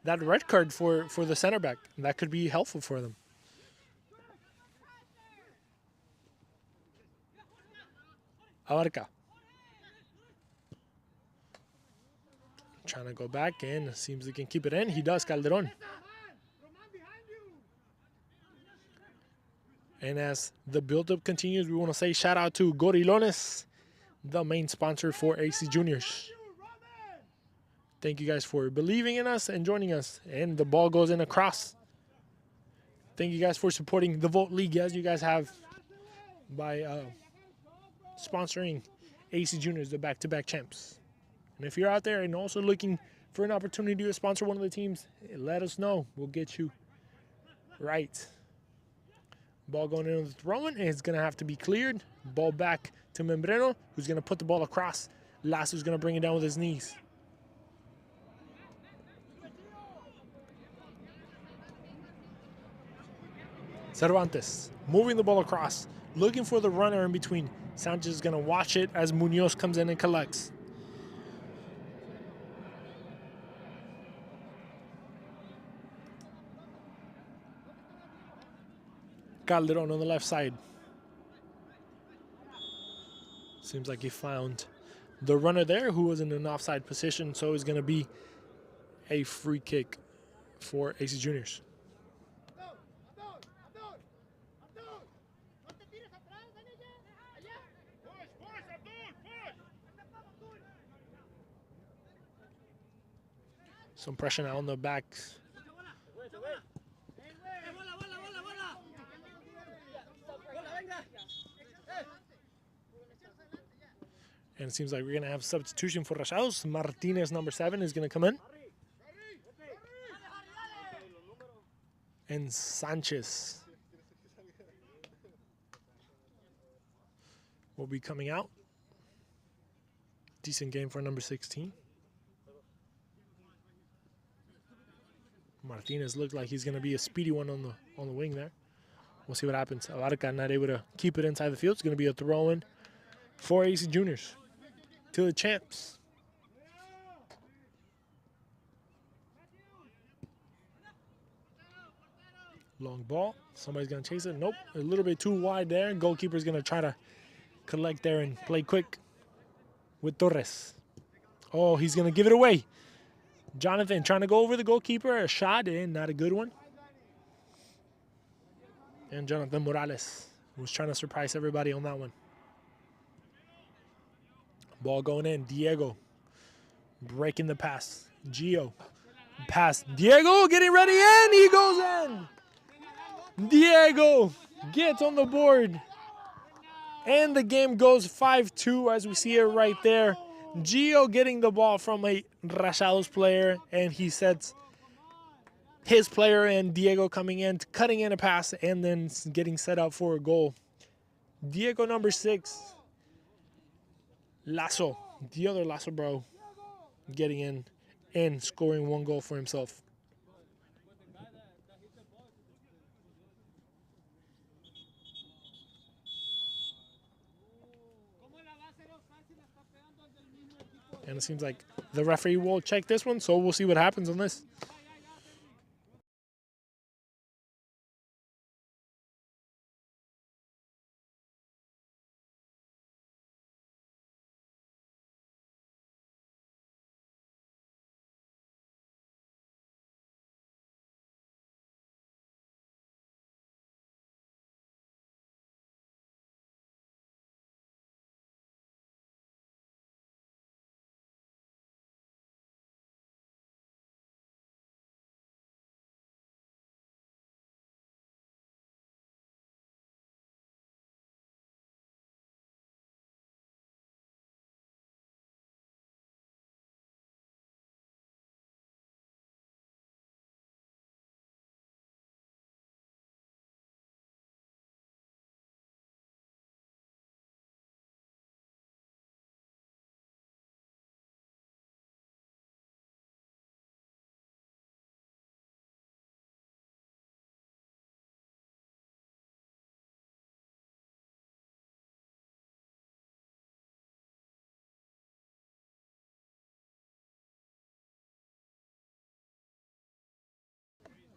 red card for the center back. That could be helpful for them. Abarca. Trying to go back in. Seems he can keep it in. He does, Calderon. And as the build-up continues, we want to say shout out to Gorilones, the main sponsor for AC Juniors. Thank you guys for believing in us and joining us. And the ball goes in across. Thank you guys for supporting the Vote League as you guys have by sponsoring AC Juniors, the back-to-back champs. And if you're out there and also looking for an opportunity to sponsor one of the teams, let us know. We'll get you right. Ball going in with the throw-in, and it's going to have to be cleared. Ball back to Membreno, who's going to put the ball across. Lasso's going to bring it down with his knees. Cervantes moving the ball across, looking for the runner in between. Sanchez is going to watch it as Munoz comes in and collects. Calderon on the left side. Seems like he found the runner there who was in an offside position, so it's going to be a free kick for AC Juniors. Some pressure now on the back. And it seems like we're going to have substitution for Rayados. Martinez, number 7, is going to come in. And Sanchez will be coming out. Decent game for number 16. Martinez looked like he's going to be a speedy one on the wing there. We'll see what happens. Abarca not able to keep it inside the field. It's going to be a throw-in for AC Juniors to the champs. Long ball. Somebody's going to chase it. Nope. A little bit too wide there. Goalkeeper's going to try to collect there and play quick with Torres. Oh, he's going to give it away. Jonathan trying to go over the goalkeeper. A shot in. Not a good one. And Jonathan Morales was trying to surprise everybody on that one. Ball going in. Diego breaking the pass. Gio. Pass. Diego getting ready, and he goes in. Diego gets on the board. And the game goes 5-2 as we see it right there. Gio getting the ball from a Rayados player, and he sets his player and Diego coming in, cutting in a pass, and then getting set up for a goal. Diego, number 6. Lasso, the other Lasso bro, getting in and scoring 1 goal for himself. And it seems like the referee will check this one, so we'll see what happens on this.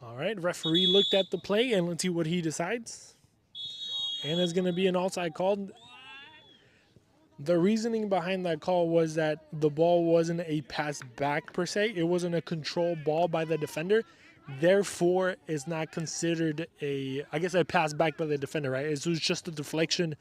All right, referee looked at the play, and let's see what he decides. And it's going to be an offside call. The reasoning behind that call was that the ball wasn't a pass back per se. It wasn't a control ball by the defender. Therefore, it's not considered a pass back by the defender, right? It was just a deflection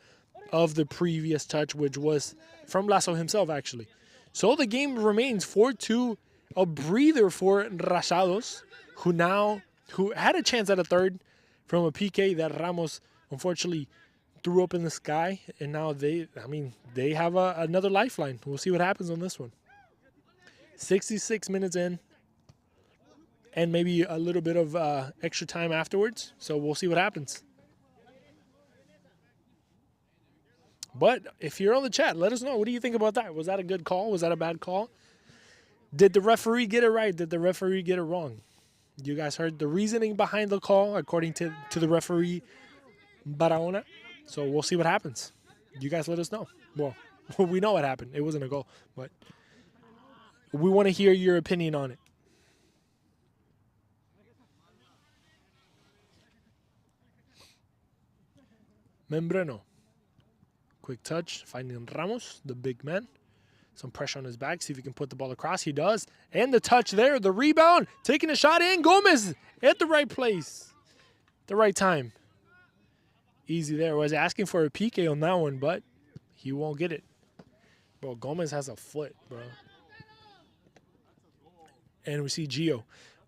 of the previous touch, which was from Lasso himself, actually. So the game remains 4-2, a breather for Rayados, who had a chance at a third from a PK that Ramos unfortunately threw up in the sky, and now they have another lifeline. We'll see what happens on this one. 66 minutes in, and maybe a little bit of extra time afterwards, so we'll see what happens. But if you're on the chat, let us know. What do you think about that? Was that a good call? Was that a bad call? Did the referee get it right? Did the referee get it wrong? You guys heard the reasoning behind the call according to the referee, Barahona. So we'll see what happens. You guys let us know. Well, we know what happened. It wasn't a goal, but we want to hear your opinion on it. Membreno. Quick touch, finding Ramos, the big man. Some pressure on his back, see if he can put the ball across. He does. And the touch there, the rebound, taking a shot in. Gomez at the right place, the right time. Easy there. Was asking for a PK on that one, but he won't get it. Bro, Gomez has a foot, bro. And we see Gio.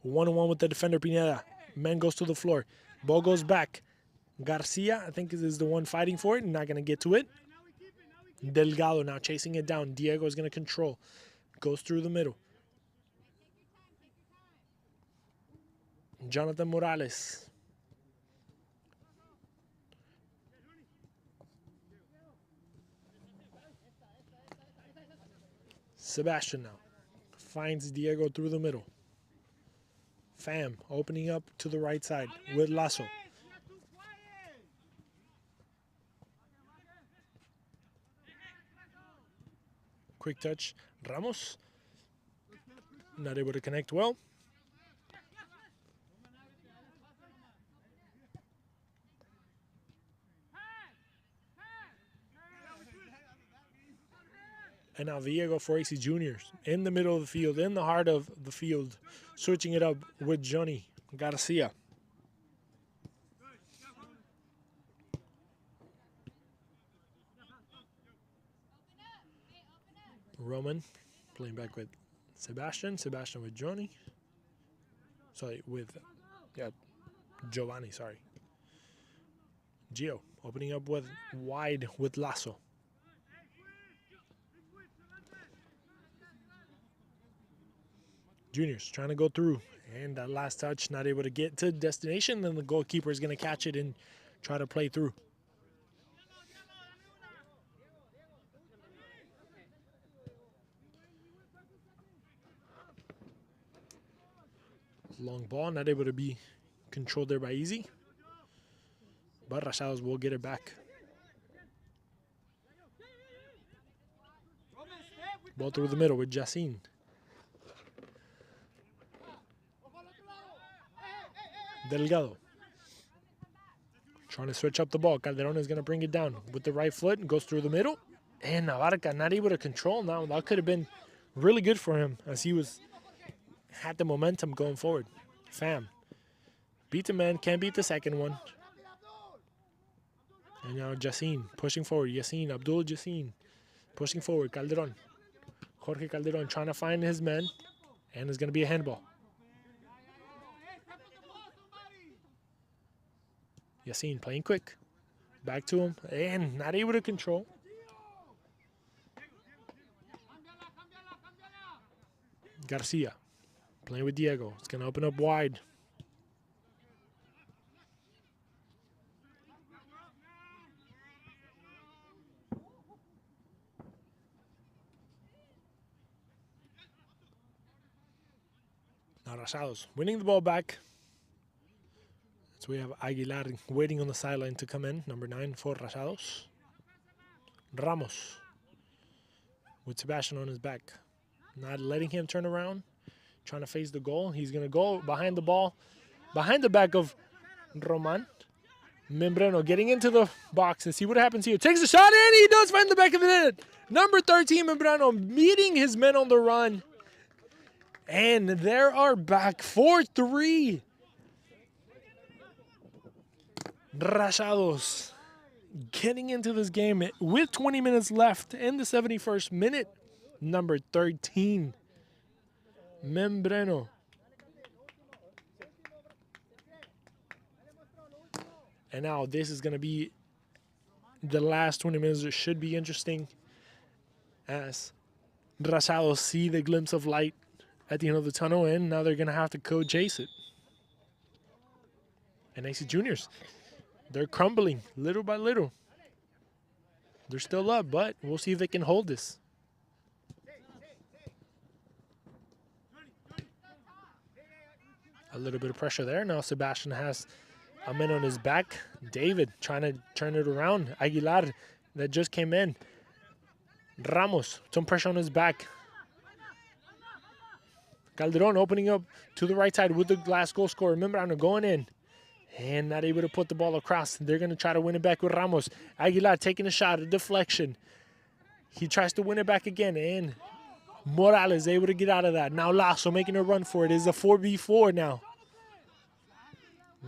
1-on-1 with the defender, Pineda. Man goes to the floor. Ball goes back. Garcia, I think, is the one fighting for it. Not going to get to it. Delgado now chasing it down. Diego is going to control. Goes through the middle. Jonathan Morales. Sebastian now finds Diego through the middle. Fam opening up to the right side with Lasso. Quick touch. Ramos not able to connect well. And now Diego for AC Juniors in the middle of the field, in the heart of the field, switching it up with Johnny Garcia. Roman playing back with Sebastian. Sebastian with Johnny. Sorry, with Giovanni, sorry. Gio opening up with wide with Lasso. Juniors trying to go through, and that last touch not able to get to destination. Then the goalkeeper is going to catch it and try to play through. Long ball, not able to be controlled there by Easy, but Rayados will get it back. Ball through the middle with Yacine. Delgado. Trying to switch up the ball. Calderon is going to bring it down with the right foot and goes through the middle. And Navarca not able to control now. That could have been really good for him as he had the momentum going forward. Fam. Beat the man, can't beat the second one. And now Yacine pushing forward. Abdul Yacine pushing forward. Calderon. Jorge Calderon trying to find his man. And it's going to be a handball. Yacine playing quick. Back to him. And not able to control. Garcia playing with Diego. It's going to open up wide. Now Rayados winning the ball back. So we have Aguilar waiting on the sideline to come in. Number 9 for Rayados. Ramos with Sebastian on his back. Not letting him turn around. Trying to face the goal. He's going to go behind the ball. behind the back of Roman. Membreno getting into the box and see what happens here. Takes a shot and he does find the back of the net. Number 13, Membreno meeting his men on the run. And there are back 4-3. Rayados getting into this game with 20 minutes left in the 71st minute. Number 13, Membreno. And now this is going to be the last 20 minutes. It should be interesting as Rayados see the glimpse of light at the end of the tunnel, and now they're going to have to go chase it. And AC Juniors, they're crumbling little by little. They're still up, but we'll see if they can hold this. A little bit of pressure there. Now Sebastian has a man on his back. David trying to turn it around. Aguilar that just came in. Ramos, some pressure on his back. Calderon opening up to the right side with the last goal scorer. Membrano going in. And not able to put the ball across. They're going to try to win it back with Ramos. Aguilar taking a shot, a deflection. He tries to win it back again. And Morales able to get out of that. Now Lasso making a run for it. It's a 4v4 now.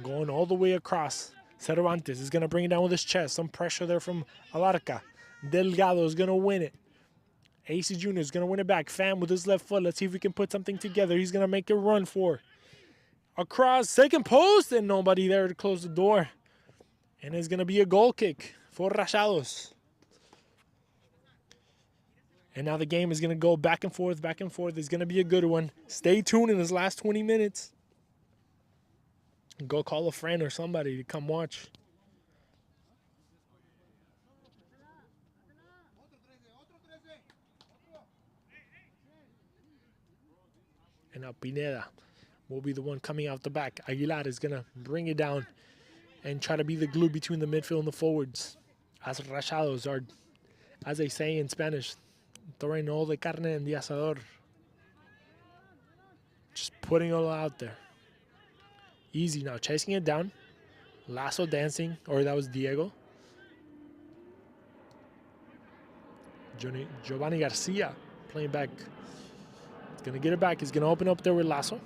Going all the way across. Cervantes is going to bring it down with his chest. Some pressure there from Abarca. Delgado is going to win it. AC Junior is going to win it back. Fam with his left foot. Let's see if we can put something together. He's going to make a run for it. Across second post, and nobody there to close the door. And it's going to be a goal kick for Rayados. And now the game is going to go back and forth, back and forth. It's going to be a good one. Stay tuned in this last 20 minutes. Go call a friend or somebody to come watch. And now Pineda will be the one coming out the back. Aguilar is going to bring it down and try to be the glue between the midfield and the forwards. As Rayados are, as they say in Spanish, throwing all the carne en the asador. Just putting it all out there. Easy now, chasing it down. Lasso dancing, or that was Diego. Giovanni Garcia playing back. He's going to get it back. He's going to open up there with Lasso.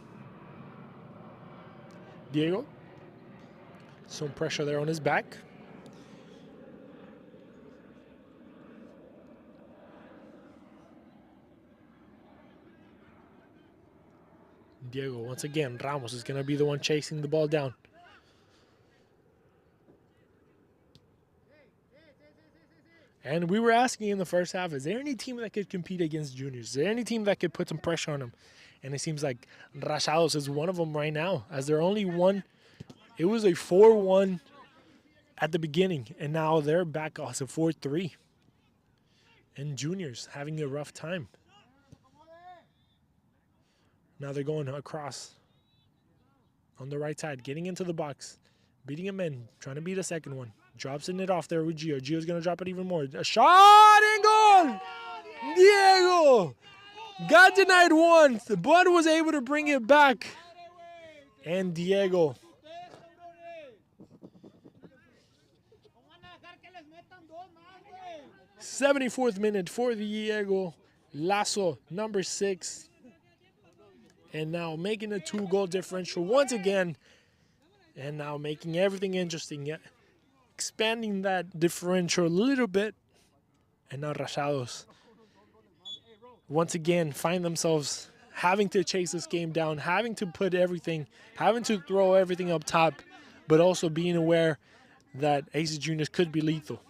Diego. Some pressure there on his back. Diego, once again, Ramos is going to be the one chasing the ball down. And we were asking in the first half, is there any team that could compete against juniors? Is there any team that could put some pressure on them? And it seems like Rayados is one of them right now, as they're only one. It was a 4-1 at the beginning, and now they're back as a 4-3. And juniors having a rough time. Now they're going across on the right side, getting into the box, beating him in, trying to beat a second one. Drops it off there with Gio. Gio's going to drop it even more. A shot and goal! Diego got denied once, but was able to bring it back. And Diego. '74th minute for Diego. Lasso, number 6. And now making a 2-goal differential once again. And now making everything interesting. Expanding that differential a little bit. And now Rayados once again find themselves having to chase this game down, having to put everything, having to throw everything up top, but also being aware that AC Juniors could be lethal.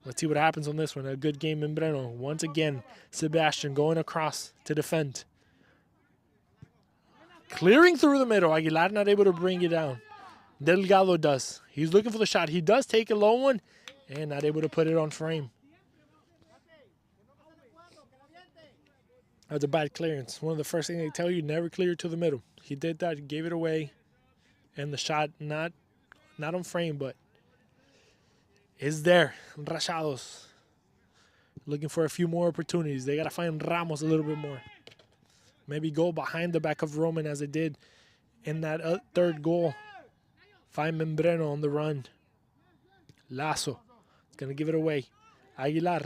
Let's see what happens on this one. A good game in Breno. Once again, Sebastian going across to defend. Clearing through the middle. Aguilar not able to bring it down. Delgado does. He's looking for the shot. He does take a low one and not able to put it on frame. That's a bad clearance. One of the first things they tell you, never clear to the middle. He did that, gave it away, and the shot not on frame, but is there. Rayados looking for a few more opportunities. They got to find Ramos a little bit more. Maybe go behind the back of Roman as they did in that third goal. Find Membreno on the run. Lasso. It's going to give it away. Aguilar.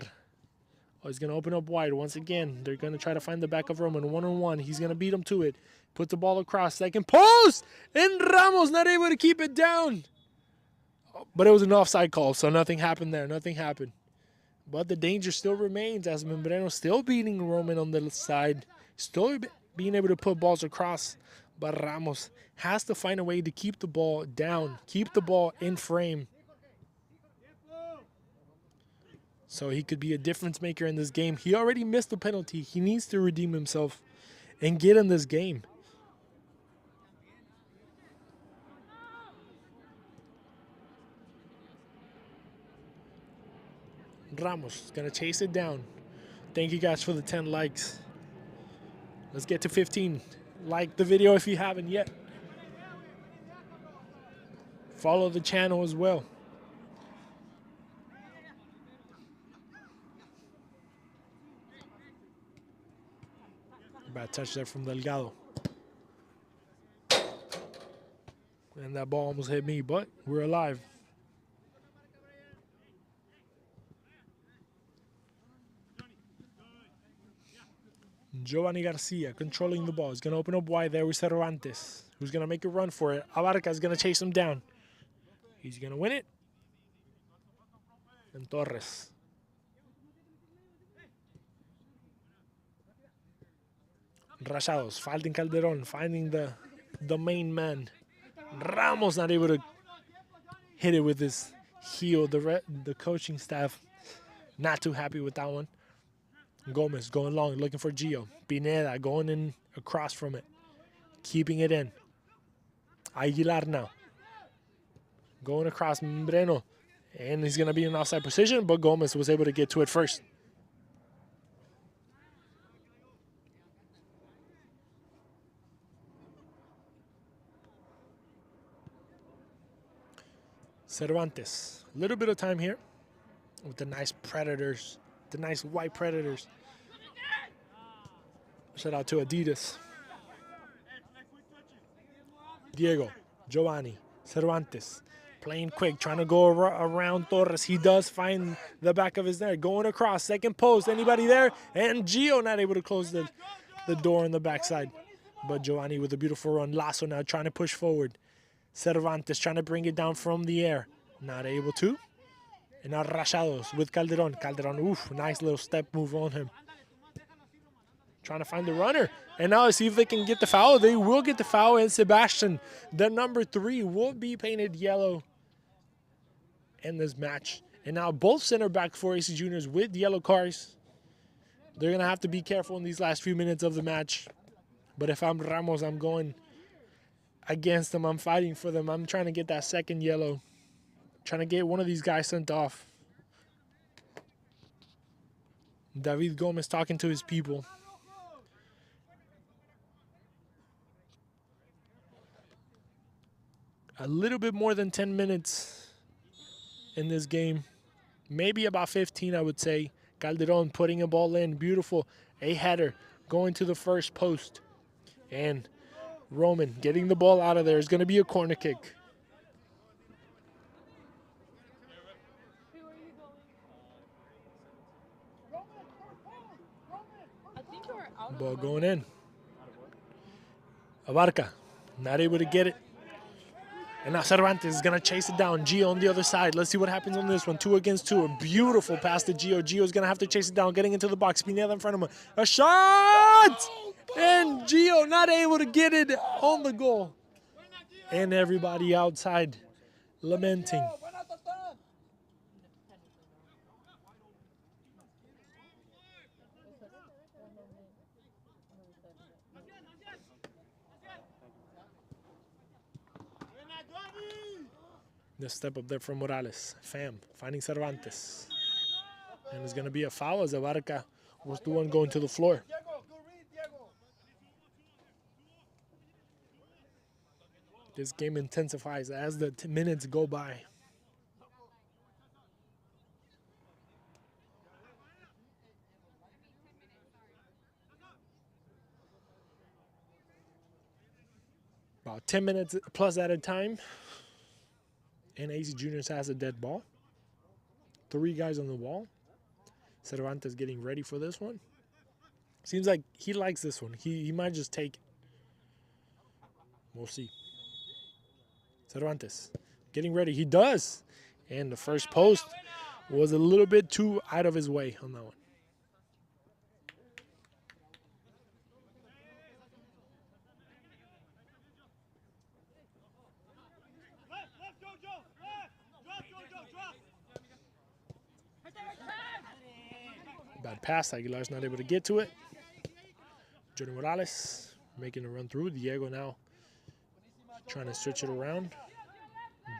Oh, he's going to open up wide once again. They're going to try to find the back of Roman. One-on-one. He's going to beat him to it. Put the ball across. Second post. And Ramos not able to keep it down. Oh, but it was an offside call, so nothing happened there. Nothing happened. But the danger still remains as Membreno still beating Roman on the side. Still being able to put balls across. But Ramos has to find a way to keep the ball down. Keep the ball in frame. So he could be a difference maker in this game. He already missed the penalty. He needs to redeem himself and get in this game. Ramos is going to chase it down. Thank you guys for the 10 likes. Let's get to 15. Like the video if you haven't yet. Follow the channel as well. Bad touch there from Delgado. And that ball almost hit me, but we're alive. Giovanni Garcia controlling the ball. He's going to open up wide there with Cervantes, who's going to make a run for it. Abarca is going to chase him down. He's going to win it. And Torres. Rayados, finding Calderon, finding the main man. Ramos not able to hit it with his heel. The coaching staff not too happy with that one. Gomez going long, looking for Gio. Pineda going in across from it. Keeping it in. Aguilar now. Going across Membreno. And he's going to be in offside position, but Gomez was able to get to it first. Cervantes. A little bit of time here with the nice Predators. The nice white Predators. Shout out to Adidas. Diego, Giovanni, Cervantes. Playing quick, trying to go around Torres. He does find the back of his net. Going across, second post. Anybody there? And Gio not able to close the door on the backside. But Giovanni with a beautiful run. Lasso now trying to push forward. Cervantes trying to bring it down from the air. Not able to. And now Rayados with Calderon. Calderon, oof, nice little step move on him. Trying to find the runner. And now see if they can get the foul. They will get the foul. And Sebastian, the number 3, will be painted yellow in this match. And now both center backs for AC Juniors with yellow cards. They're going to have to be careful in these last few minutes of the match. But if I'm Ramos, I'm going against them. I'm fighting for them. I'm trying to get that second yellow. Trying to get one of these guys sent off. David Gomez talking to his people. A little bit more than 10 minutes in this game. Maybe about 15, I would say. Calderon putting a ball in. Beautiful. A header going to the first post. And Roman getting the ball out of there. Is going to be a corner kick. Ball going in. Abarca not able to get it. And now Cervantes is going to chase it down. Gio on the other side. Let's see what happens on this one. 2 against 2. A beautiful pass to Gio. Gio's going to have to chase it down. Getting into the box. Pineda in front of him. A shot! And Gio not able to get it on the goal. And everybody outside lamenting. The step up there from Morales. Fam finding Cervantes. And it's going to be a foul as Abarca was the one going to the floor. This game intensifies as the minutes go by. About 10 minutes plus at a time. And AC Juniors has a dead ball. 3 guys on the wall. Cervantes getting ready for this one. Seems like he likes this one. He might just take it. We'll see. Cervantes getting ready. He does. And the first post was a little bit too out of his way on that one. Bad pass. Aguilar's not able to get to it. Johnny Morales making a run through. Diego now trying to switch it around.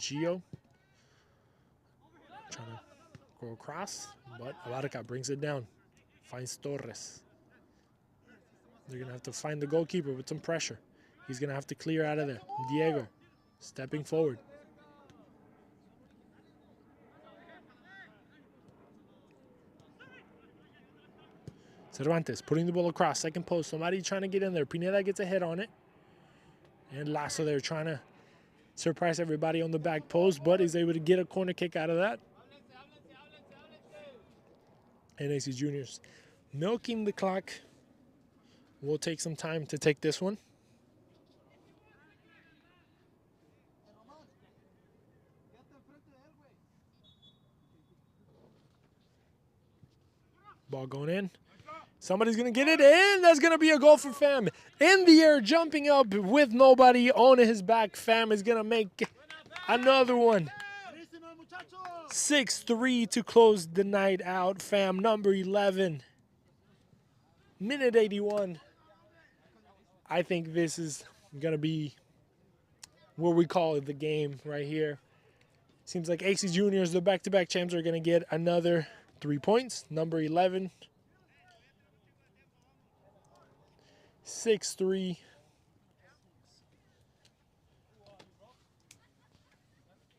Gio trying to go across, but Abarca brings it down. Finds Torres. They're going to have to find the goalkeeper with some pressure. He's going to have to clear out of there. Diego stepping forward. Cervantes putting the ball across, second post. Somebody trying to get in there. Pineda gets a hit on it. And Lasso there trying to surprise everybody on the back post, but is able to get a corner kick out of that. And AC Juniors milking the clock. Will take some time to take this one. Ball going in. Somebody's going to get it in. That's going to be a goal for Fam. In the air, jumping up with nobody on his back. Fam is going to make another one. 6-3 to close the night out. Fam, number 11. Minute 81. I think this is going to be what we call it, the game right here. Seems like AC Juniors, the back-to-back champs, are going to get another 3 points. Number 11. 6-3.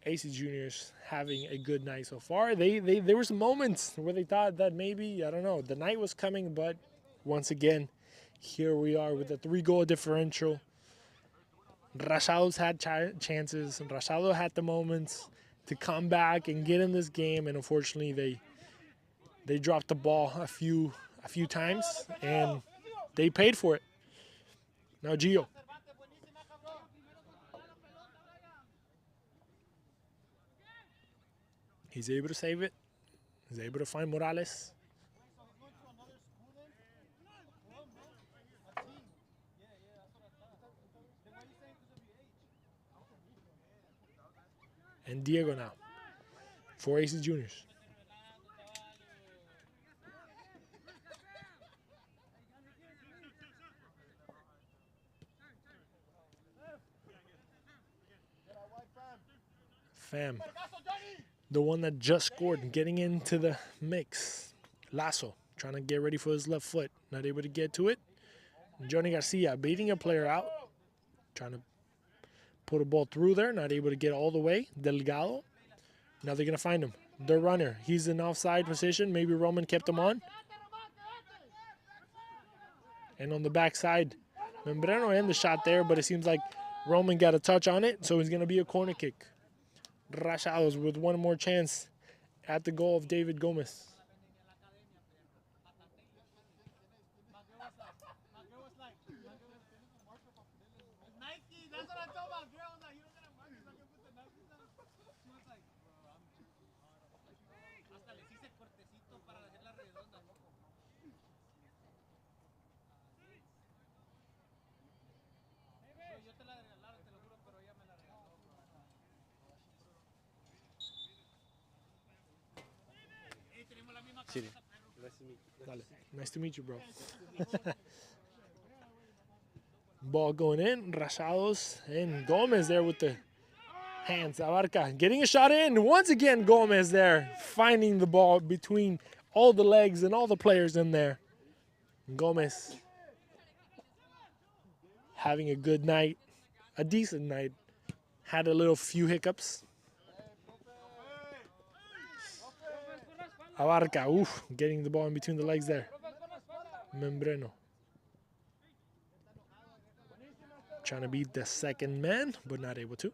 AC Juniors having a good night so far. There were some moments where they thought that maybe, I don't know, the night was coming, but once again, here we are with a 3-goal differential. Rayados had chances, and Rayado had the moments to come back and get in this game, and unfortunately they dropped the ball a few times, and they paid for it. Now Gio. He's able to save it. He's able to find Morales. And Diego now for AC Juniors. Fam, the one that just scored and getting into the mix. Lasso trying to get ready for his left foot. Not able to get to it. Johnny Garcia beating a player out. Trying to put a ball through there. Not able to get all the way. Delgado. Now they're going to find him. The runner. He's in offside position. Maybe Roman kept him on. And on the backside, Membrano in the shot there, but it seems like Roman got a touch on it, so it's going to be a corner kick. Rayados with one more chance at the goal of David Gomez. Nice to meet you, bro. Ball going in. Rayados and Gomez there with the hands. Abarca getting a shot in. Once again, Gomez there finding the ball between all the legs and all the players in there. Gomez having a good night, a decent night. Had a few hiccups. Abarca, getting the ball in between the legs there. Membrano. Trying to beat the second man, but not able to.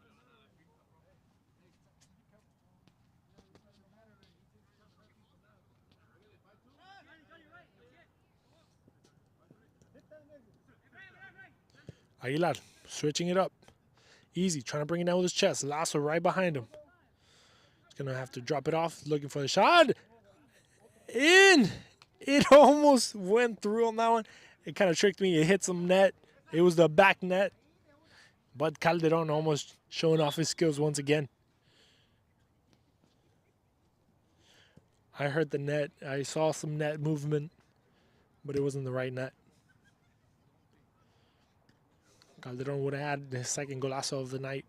Aguilar switching it up. Easy, trying to bring it down with his chest. Lasso right behind him. He's going to have to drop it off, looking for the shot. In! It almost went through on that one. It kind of tricked me. It hit some net. It was the back net. But Calderon almost showing off his skills once again. I heard the net. I saw some net movement, but it wasn't the right net. Calderon would have had his second golazo of the night.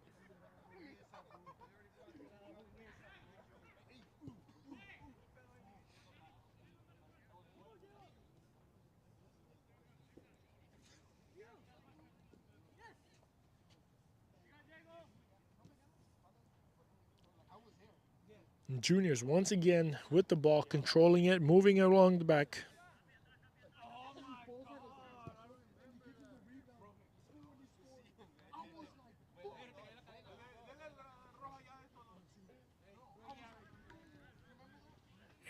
And juniors once again with the ball, controlling it, moving it along the back.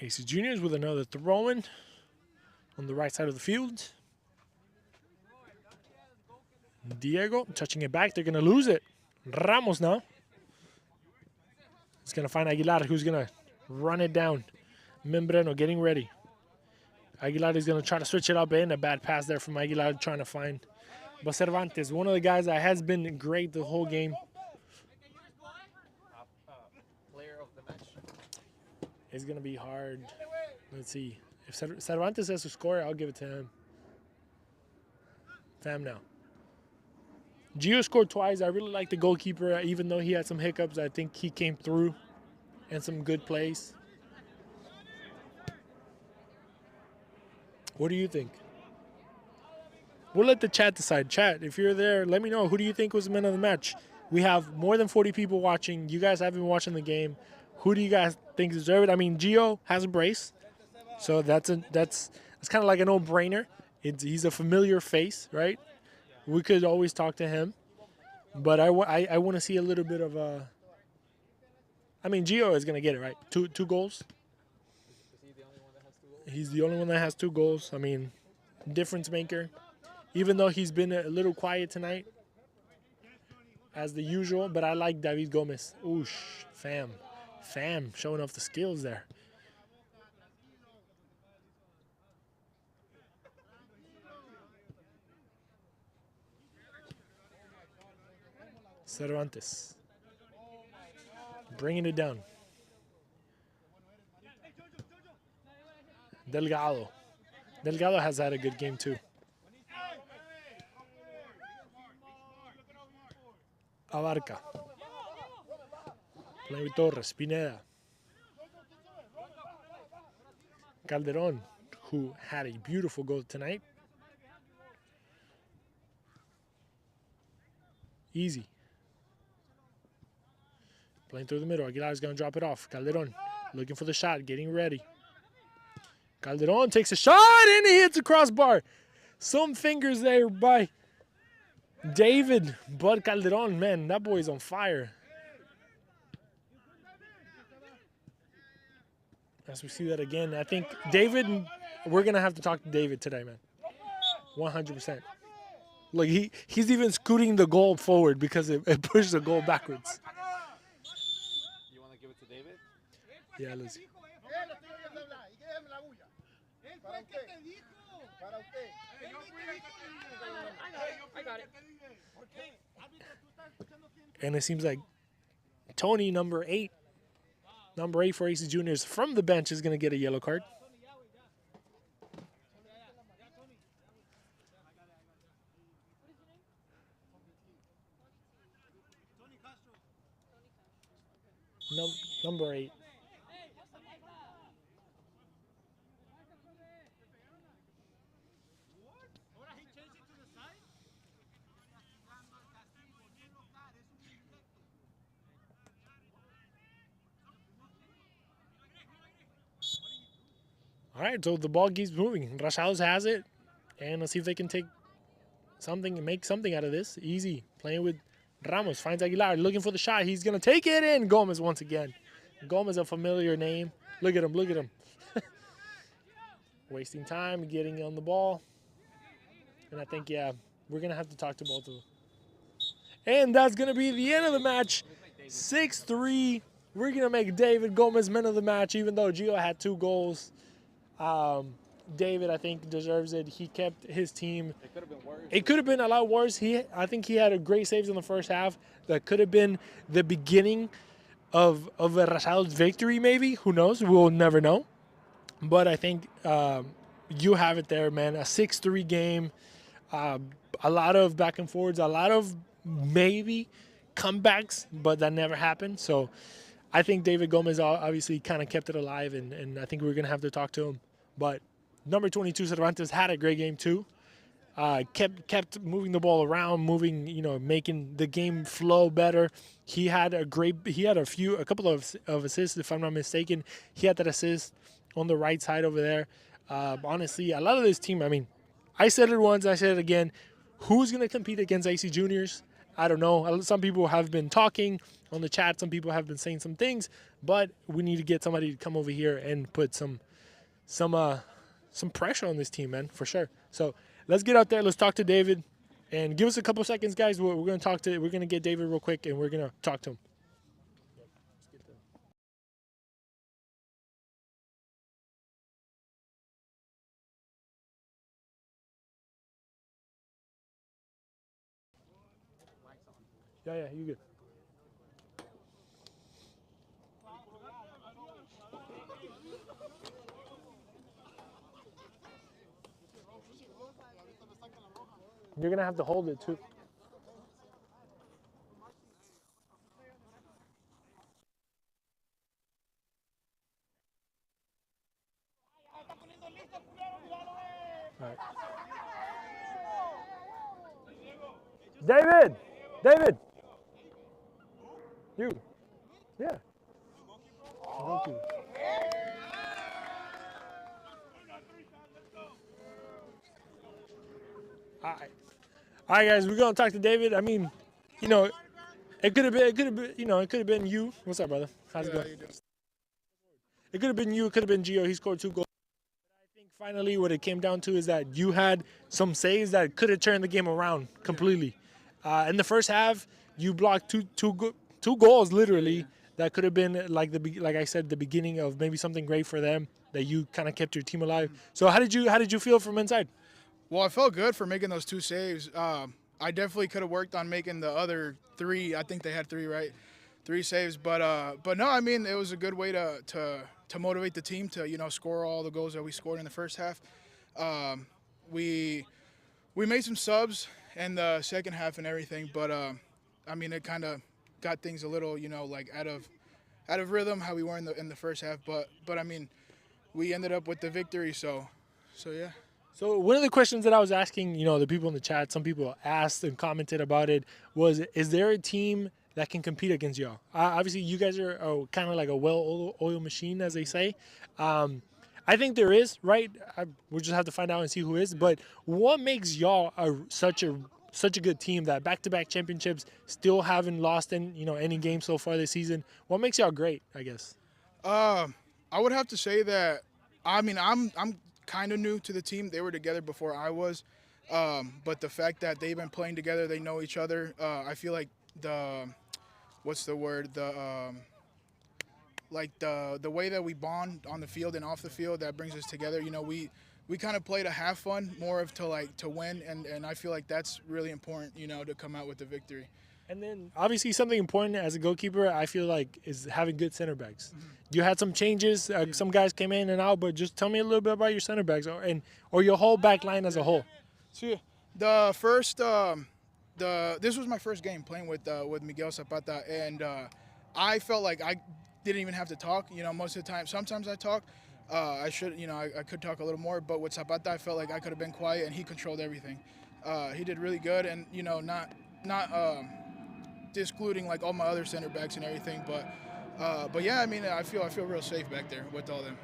AC Juniors with another throw-in on the right side of the field. Diego touching it back. They're going to lose it. Ramos now. He's going to find Aguilar, who's going to run it down. Membreno getting ready. Aguilar is going to try to switch it up in. A bad pass there from Aguilar trying to find. But Cervantes, one of the guys that has been great the whole game. Player of the match. It's going to be hard. Let's see. If Cervantes has to score, I'll give it to him. Fam now. Gio scored twice. I really like the goalkeeper. Even though he had some hiccups, I think he came through and some good plays. What do you think? We'll let the chat decide. Chat, if you're there, let me know. Who do you think was the man of the match? We have more than 40 people watching. You guys have been watching the game. Who do you guys think deserve it? I mean, Gio has a brace, so that's kind of like a no-brainer. He's a familiar face, right? We could always talk to him, but I want to see a little bit of a. I mean, Gio is gonna get it right. Two goals. He's the only one that has 2 goals. I mean, difference maker. Even though he's been a little quiet tonight, as the usual, but I like David Gomez. Oosh, fam, showing off the skills there. Cervantes bringing it down. Delgado has had a good game too. Abarca. Playing with Torres, Pineda. Calderon, who had a beautiful goal tonight. Easy. Playing through the middle. Aguilar is going to drop it off. Calderon looking for the shot, getting ready. Calderon takes a shot and he hits the crossbar. Some fingers there by David, but Calderon, man, that boy's on fire. As we see that again, I think David, we're going to have to talk to David today, man. 100%. Look, he's even scooting the goal forward because it pushed the goal backwards. You want to give it to David? Yeah, let's see. I got it. And it seems like Tony, number 8 for AC Juniors from the bench, is going to get a yellow card. Number 8. All right, so the ball keeps moving. Rachados has it, and let's see if they can take something, make something out of this. Easy. Playing with Ramos. Finds Aguilar. Looking for the shot. He's going to take it in. Gomez once again. Gomez, a familiar name. Look at him. Look at him. Wasting time, getting on the ball. And I think, yeah, we're going to have to talk to both of them. And that's going to be the end of the match. 6-3. We're going to make David Gomez man of the match, even though Gio had 2 goals. David, I think, deserves it. He kept his team. It could have been worse. It could have been a lot worse. I think he had a great saves in the first half. That could have been the beginning of a Rasado's victory, maybe. Who knows? We'll never know. But I think you have it there, man. A 6-3 game. A lot of back and forwards. A lot of maybe comebacks, but that never happened. So I think David Gomez obviously kind of kept it alive, and I think we're going to have to talk to him. But number 22, Cervantes, had a great game too. Kept moving the ball around, making the game flow better. He had a couple of assists, if I'm not mistaken. He had that assist on the right side over there. Honestly, a lot of this team, I mean, I said it once, I said it again. Who's going to compete against AC Juniors? I don't know. Some people have been talking on the chat. Some people have been saying some things, but we need to get somebody to come over here and put some pressure on this team, man, for sure. So let's get out there. Let's talk to David, and give us a couple seconds, guys. We're going to get David real quick, and we're going to talk to him. Yeah, you good. You're going to have to hold it, too. All right. David! You. Yeah. Thank you. All right, guys, we're gonna talk to David. I mean, it could have been you. What's up, brother? How's it going? It could have been you. It could have been Gio. He scored 2 goals. I think finally what it came down to is that you had some saves that could have turned the game around completely. In the first half, you blocked two goals literally that could have been like I said, the beginning of maybe something great for them, that you kind of kept your team alive. So how did you feel from inside? Well, I felt good for making those 2 saves. I definitely could have worked on making the other 3. I think they had 3, right? 3 saves, but no, I mean, it was a good way to motivate the team to score all the goals that we scored in the first half. We made some subs in the second half and everything, but I mean, it kind of got things a little like out of rhythm how we were in the first half. But I mean, we ended up with the victory. So yeah. So one of the questions that I was asking, the people in the chat, some people asked and commented about it, was, is there a team that can compete against y'all? Obviously, you guys are kind of like a well-oiled machine, as they say. I think there is, right? We'll just have to find out and see who is. But what makes y'all such a good team that back-to-back championships, still haven't lost any game so far this season? What makes y'all great, I guess? I would have to say that, I mean, I'm kind of new to the team. They were together before I was. But the fact that they've been playing together, they know each other. I feel like the way that we bond on the field and off the field, that brings us together. We kind of play to have fun, more of to win, and I feel like that's really important, to come out with the victory. And then obviously something important as a goalkeeper, I feel like, is having good center backs. Mm-hmm. You had some changes, some guys came in and out, but just tell me a little bit about your center backs or your whole back line as a whole. So this was my first game playing with Miguel Zapata, and I felt like I didn't even have to talk. Most of the time, sometimes I talk. I could talk a little more, but with Zapata, I felt like I could have been quiet, and he controlled everything. He did really good, and not excluding like all my other center backs and everything, but yeah, I mean, I feel real safe back there with all them.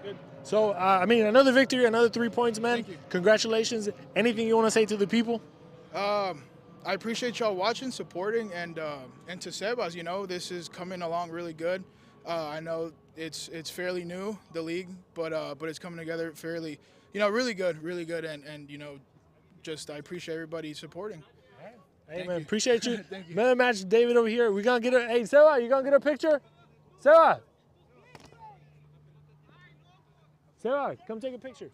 Good. So I mean, another victory, another 3 points, man. Thank you. Congratulations. Anything you want to say to the people? I appreciate y'all watching, supporting, and to Sebas, you know, this is coming along really good. I know it's fairly new, the league, but it's coming together fairly, you know, really good, and you know, just I appreciate everybody supporting. Hey, man, appreciate you. Man, match David over here. We gonna get a, hey, Sarah, you gonna get a picture? Sarah, come take a picture.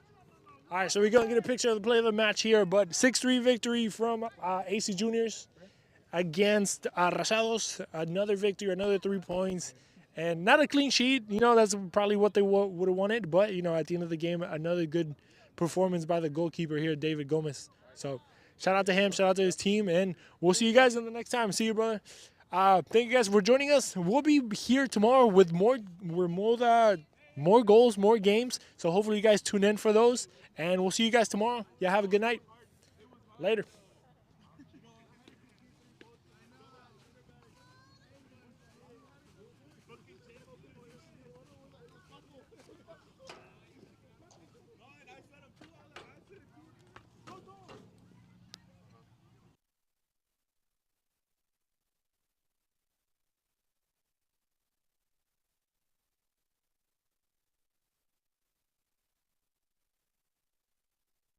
All right, so we're going to get a picture of the play of the match here, but 6-3 victory from AC Juniors against Rayados. Another victory, another 3 points, and not a clean sheet. You know, that's probably what they would have wanted, but, you know, at the end of the game, another good performance by the goalkeeper here, David Gomez. So shout out to him, shout out to his team, and we'll see you guys in the next time. See you, brother. Thank you guys for joining us. We'll be here tomorrow with more goals, more games. So hopefully you guys tune in for those. And we'll see you guys tomorrow. Yeah, have a good night. Later.